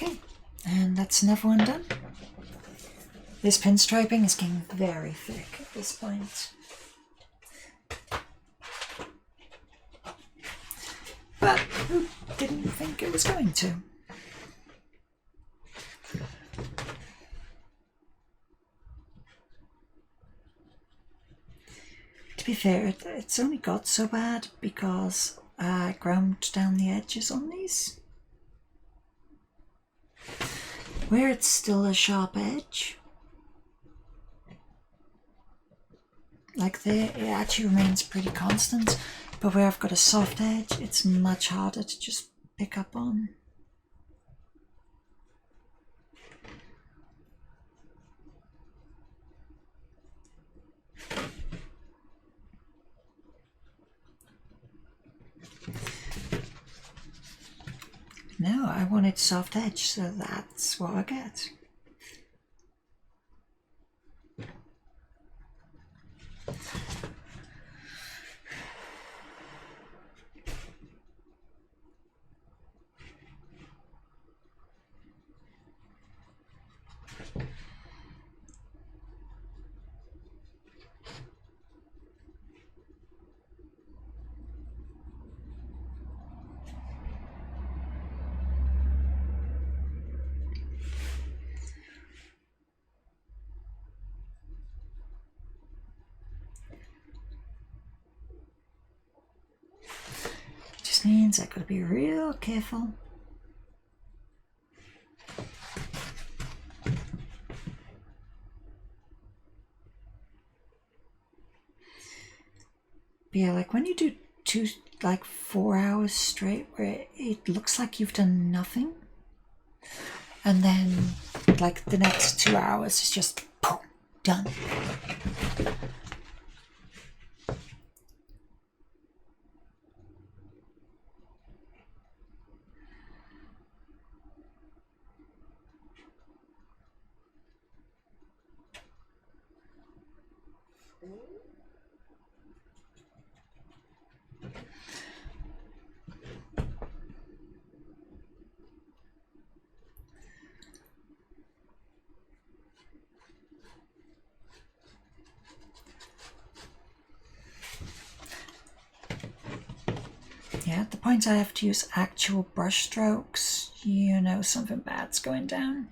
Okay, and that's another one done. This pinstriping is getting very thick at this point. But who didn't think it was going to? To be fair, it's only got so bad because I ground down the edges on these. Where it's still a sharp edge, like there, it actually remains pretty constant, but where I've got a soft edge, it's much harder to just pick up on. No, I wanted soft edge, so that's what I get. Just means I gotta be real careful. Yeah, like when you do 4 hours straight where it looks like you've done nothing, and then like the next 2 hours is just boom, done. Yeah, at the point I have to use actual brush strokes, you know something bad's going down.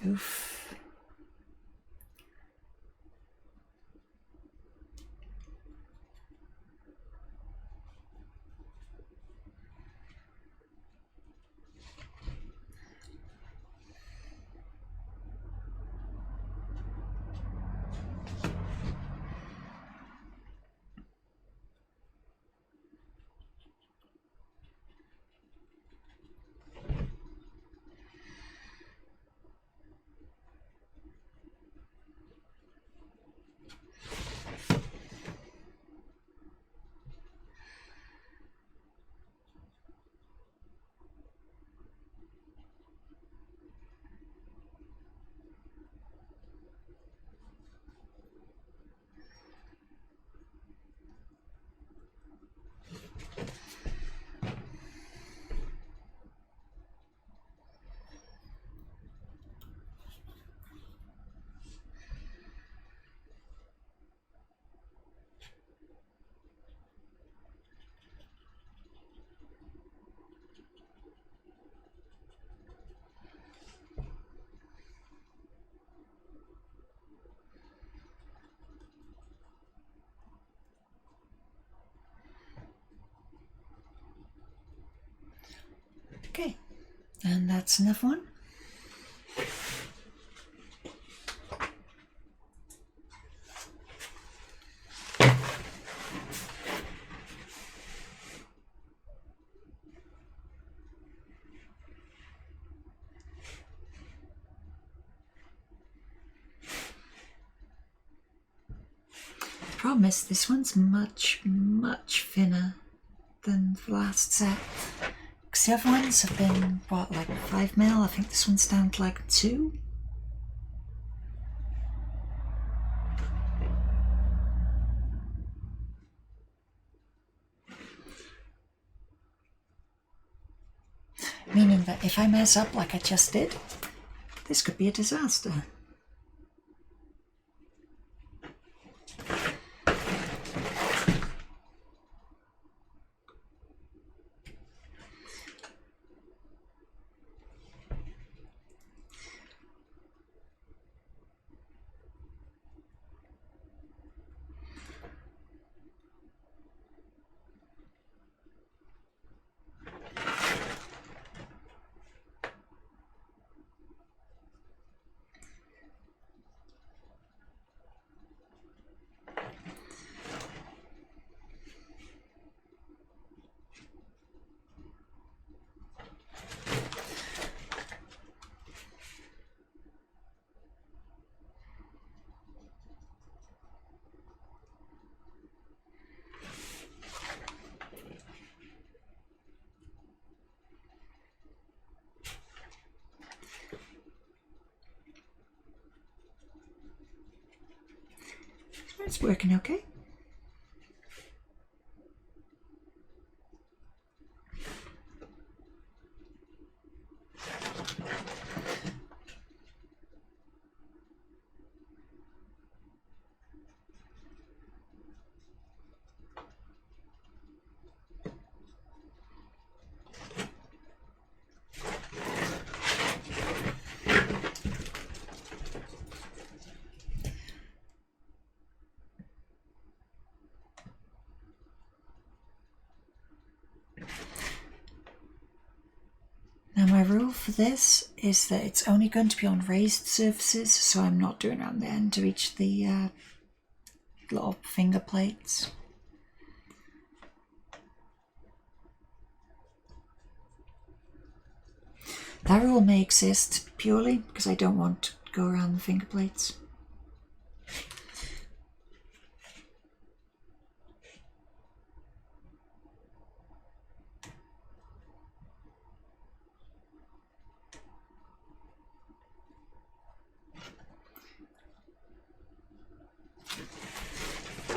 Oof. Okay, and that's enough one. The problem is this one's much thinner than the last set. Because the other ones have been, what, like 5 mil? I think this one's down to like 2. Meaning that if I mess up like I just did, this could be a disaster. It's working okay. My rule for this is that it's only going to be on raised surfaces, so I'm not doing around the end to reach the little finger plates. That rule may exist purely because I don't want to go around the finger plates.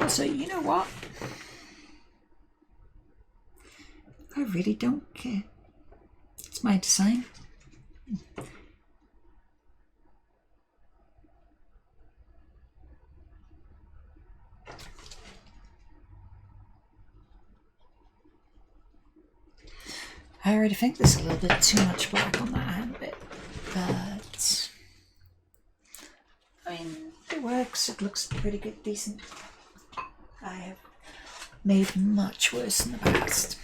So you know what? I really don't care. It's my design. I already think there's a little bit too much black on that hand bit, but I mean, it works. It looks pretty good, decent. I have made much worse in the past.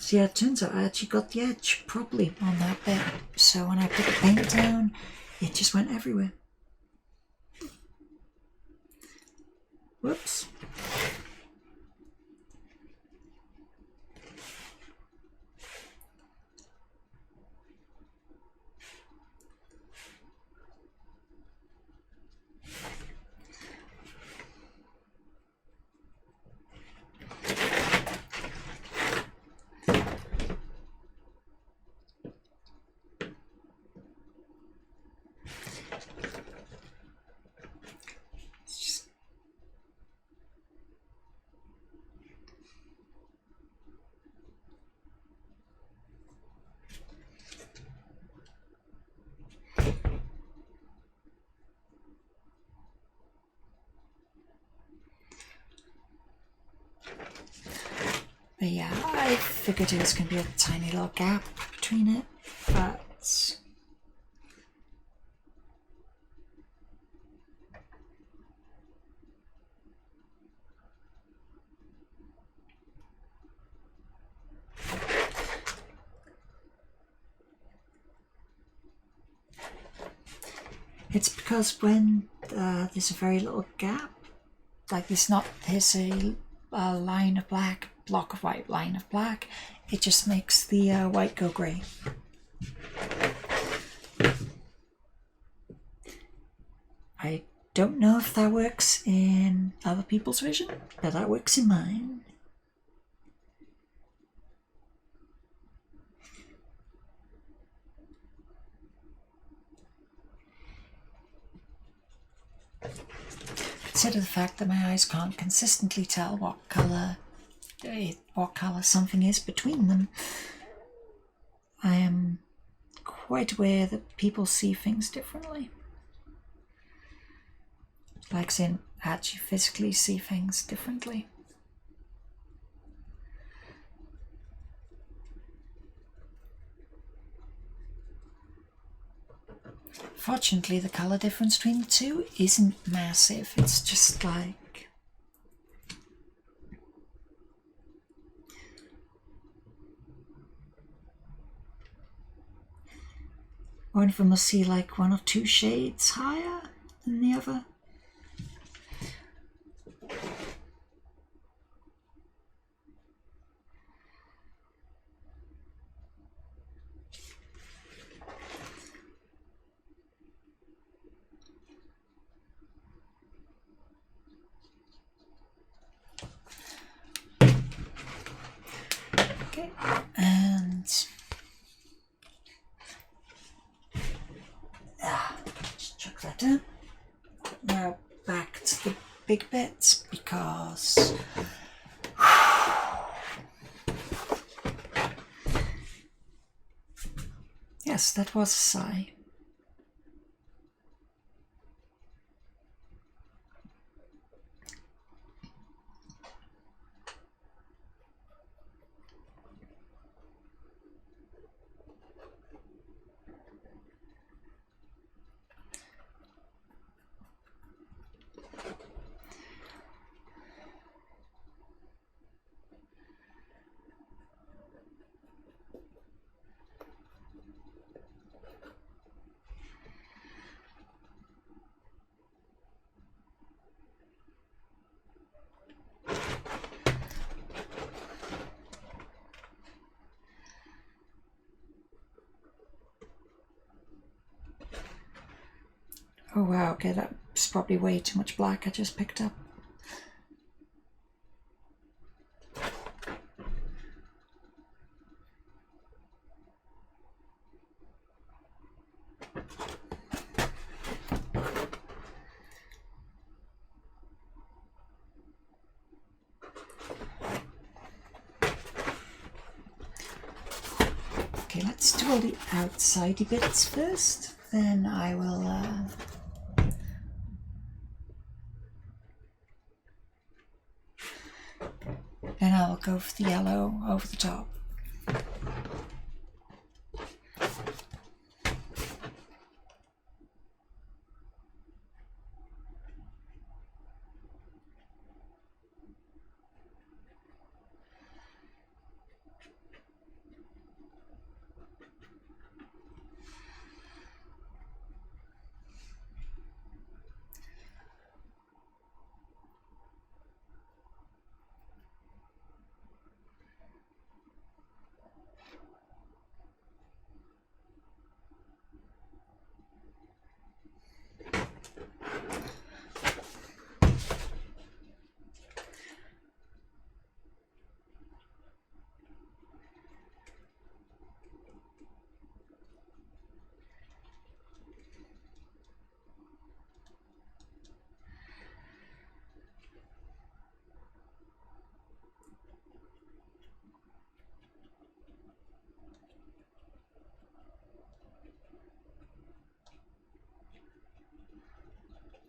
So yeah, it turns out I actually got the edge properly on that bit. So when I put the paint down, it just went everywhere. Whoops. But yeah, I figured it was going to be a tiny little gap between it, but it's because when there's a very little gap, like there's a line of black, block of white, line of black, it just makes the white go grey. I don't know if that works in other people's vision, but that works in mine. Consider the fact that my eyes can't consistently tell what colour something is between them. I am quite aware that people see things differently. Like saying, actually physically see things differently. Fortunately, the colour difference between the two isn't massive. It's just like... one of them will see like 1 or 2 shades higher than the other. Okay, and just chuck that down. Now back to the big bits, because yes, that was a sigh. Oh wow, okay, that's probably way too much black I just picked up. Okay, let's do all the outsidey bits first, then I will go for the yellow over the top.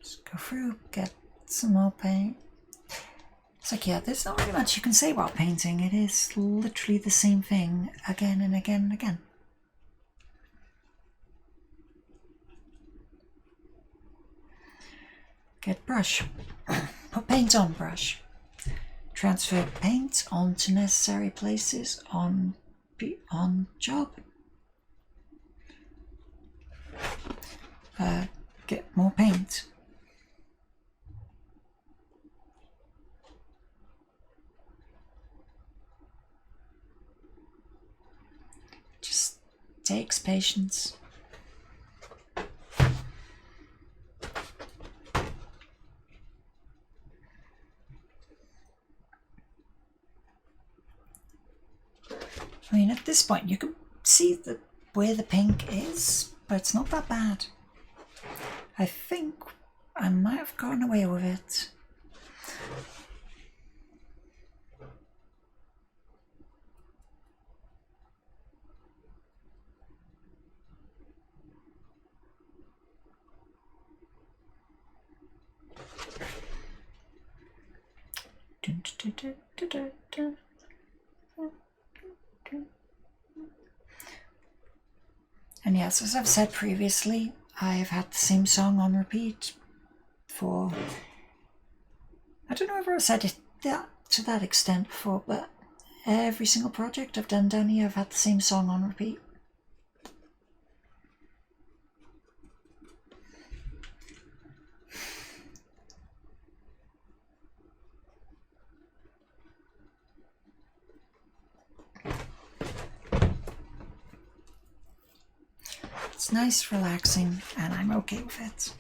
Just go through, get some more paint. It's like, yeah, there's not really much you can say about painting. It is literally the same thing again and again and again. Get brush. Put paint on brush. Transfer paint onto necessary places on job. Get more paint. Just takes patience. I mean, at this point you can see where the pink is, but it's not that bad. I think I might have gotten away with it. And yes, as I've said previously, I've had the same song on repeat for, I don't know if I've said it to that extent before, but every single project I've done down here, I've had the same song on repeat. It's nice, relaxing, and I'm okay with it.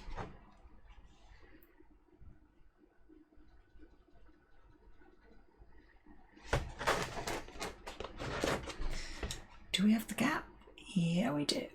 Do we have the gap? Yeah, we do.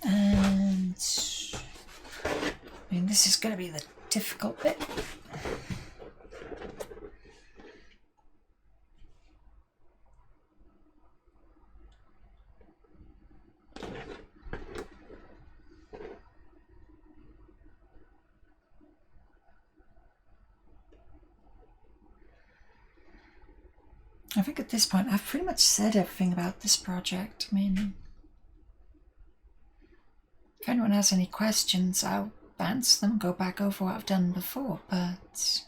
And I mean, this is going to be the difficult bit. I think at this point I've pretty much said everything about this project. I mean, if anyone has any questions, I'll answer them, go back over what I've done before, but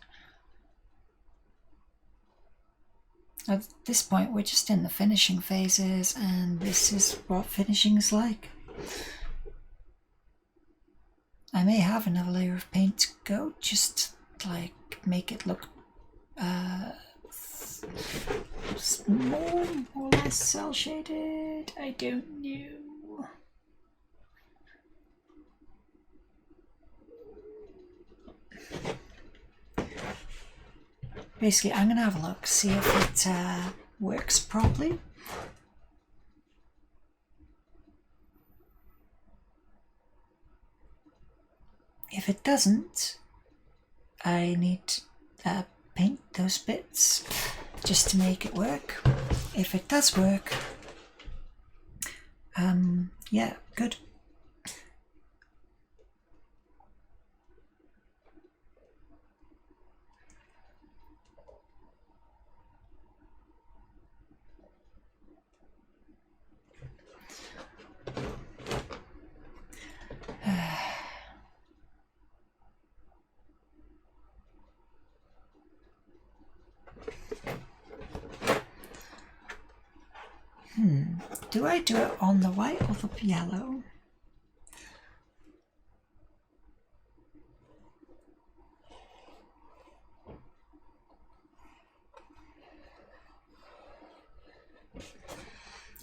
at this point we're just in the finishing phases, and this is what finishing is like. I may have another layer of paint to go, just like make it look more or less cell shaded. I don't know. Basically, I'm gonna have a look, see if it works properly. If it doesn't, I need to paint those bits just to make it work. If it does work, yeah, good. Do I do it on the white or the yellow?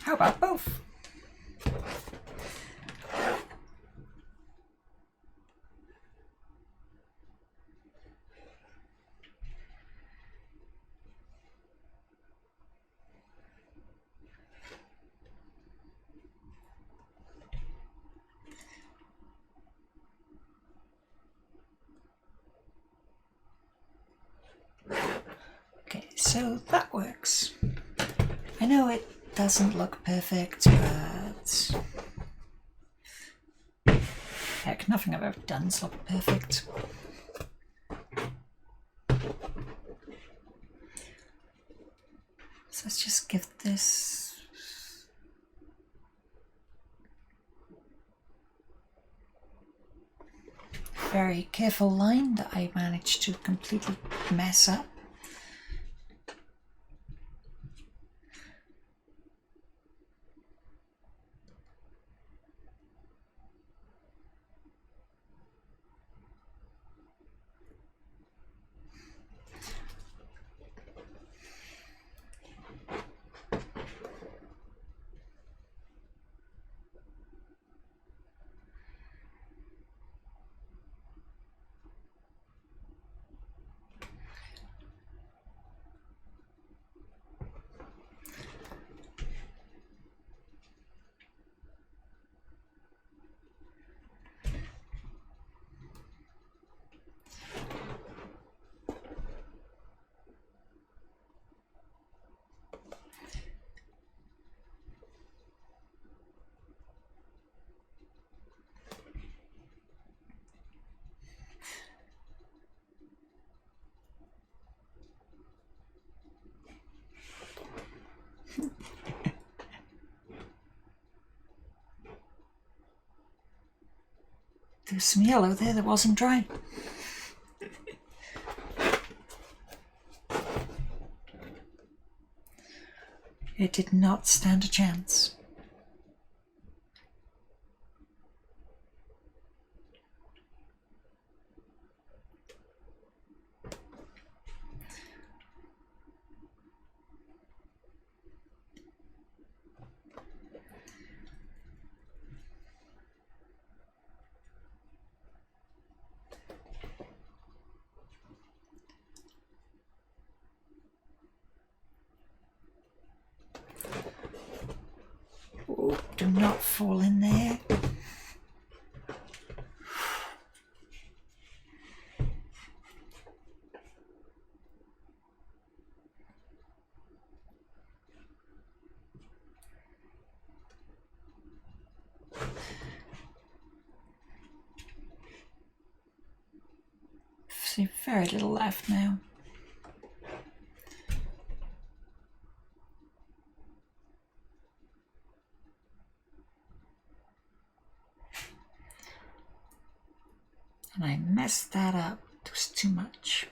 How about both? Okay, so that works. I know it doesn't look perfect, but heck, nothing I've ever done's looked perfect. So let's just give this very careful line that I managed to completely mess up. There's some yellow there that wasn't dry. It did not stand a chance. Oh, do not fall in there. See, very little left now. And I messed that up. It was too much.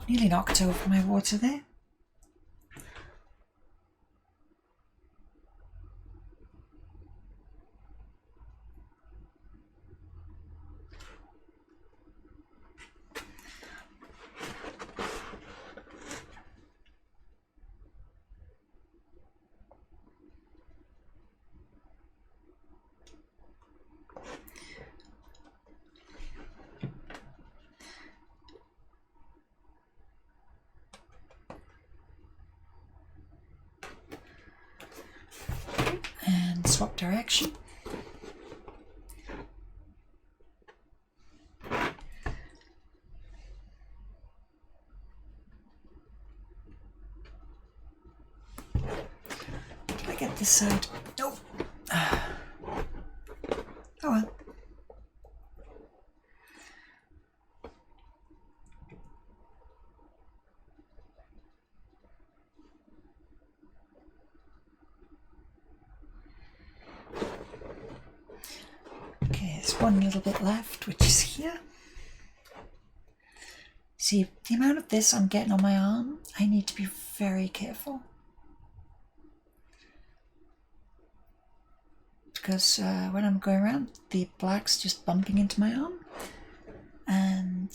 Nearly knocked over my water there. And swap direction. Did I get this side? Nope. Oh well. One little bit left, which is here. See, the amount of this I'm getting on my arm, I need to be very careful. Because when I'm going around, the black's just bumping into my arm. And,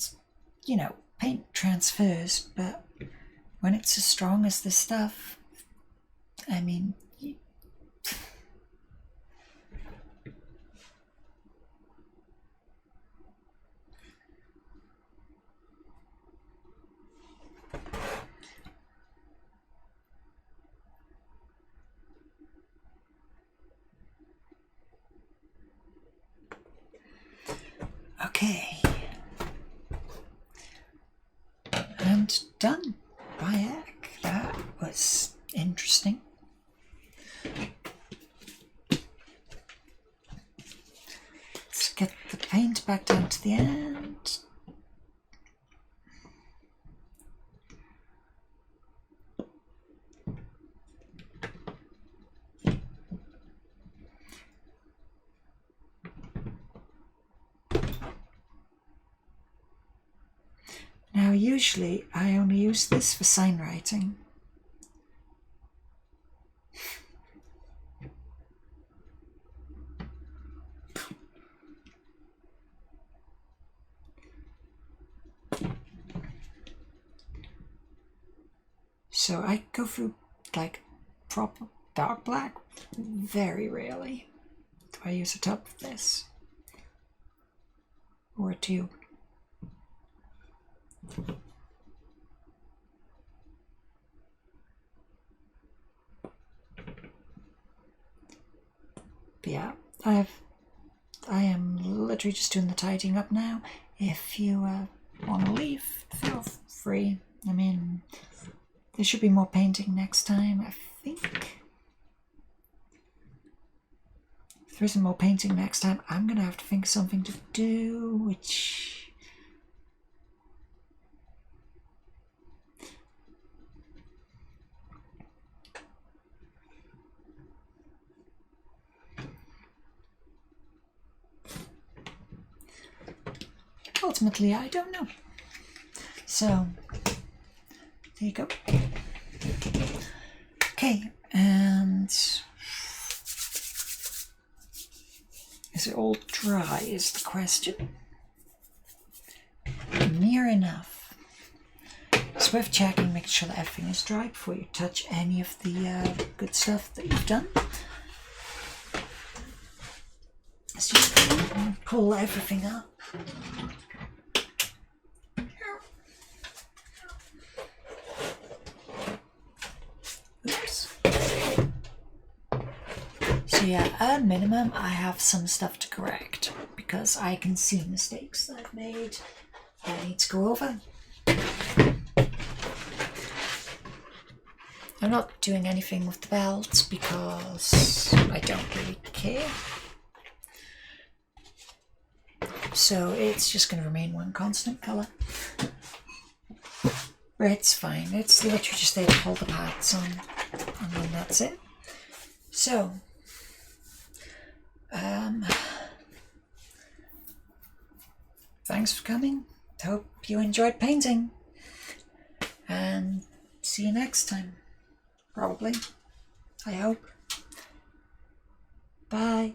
you know, paint transfers, but when it's as strong as this stuff, I mean, okay, and done. Bayek, that was interesting. Let's get the paint back down to the end. Now, usually I only use this for sign writing. So I go through like proper dark black very rarely. Do I use a tub of this? Or a tube? But yeah, I am literally just doing the tidying up now. If you want to leave, feel free. I mean, there should be more painting next time, I think. there isn't more painting next time, I'm going to have to think of something to do, which... ultimately, I don't know. So, there you go. Okay, and is it all dry is the question. Near enough. It's worth checking, make sure that everything is dry before you touch any of the good stuff that you've done. Let's just pull everything up. Oops. So yeah, at minimum, I have some stuff to correct because I can see mistakes that I've made that I need to go over. I'm not doing anything with the belts because I don't really care. So it's just going to remain one constant colour. It's fine, it's literally just there to hold the pads on, and then that's it. So, thanks for coming. Hope you enjoyed painting. And see you next time. Probably. I hope. Bye.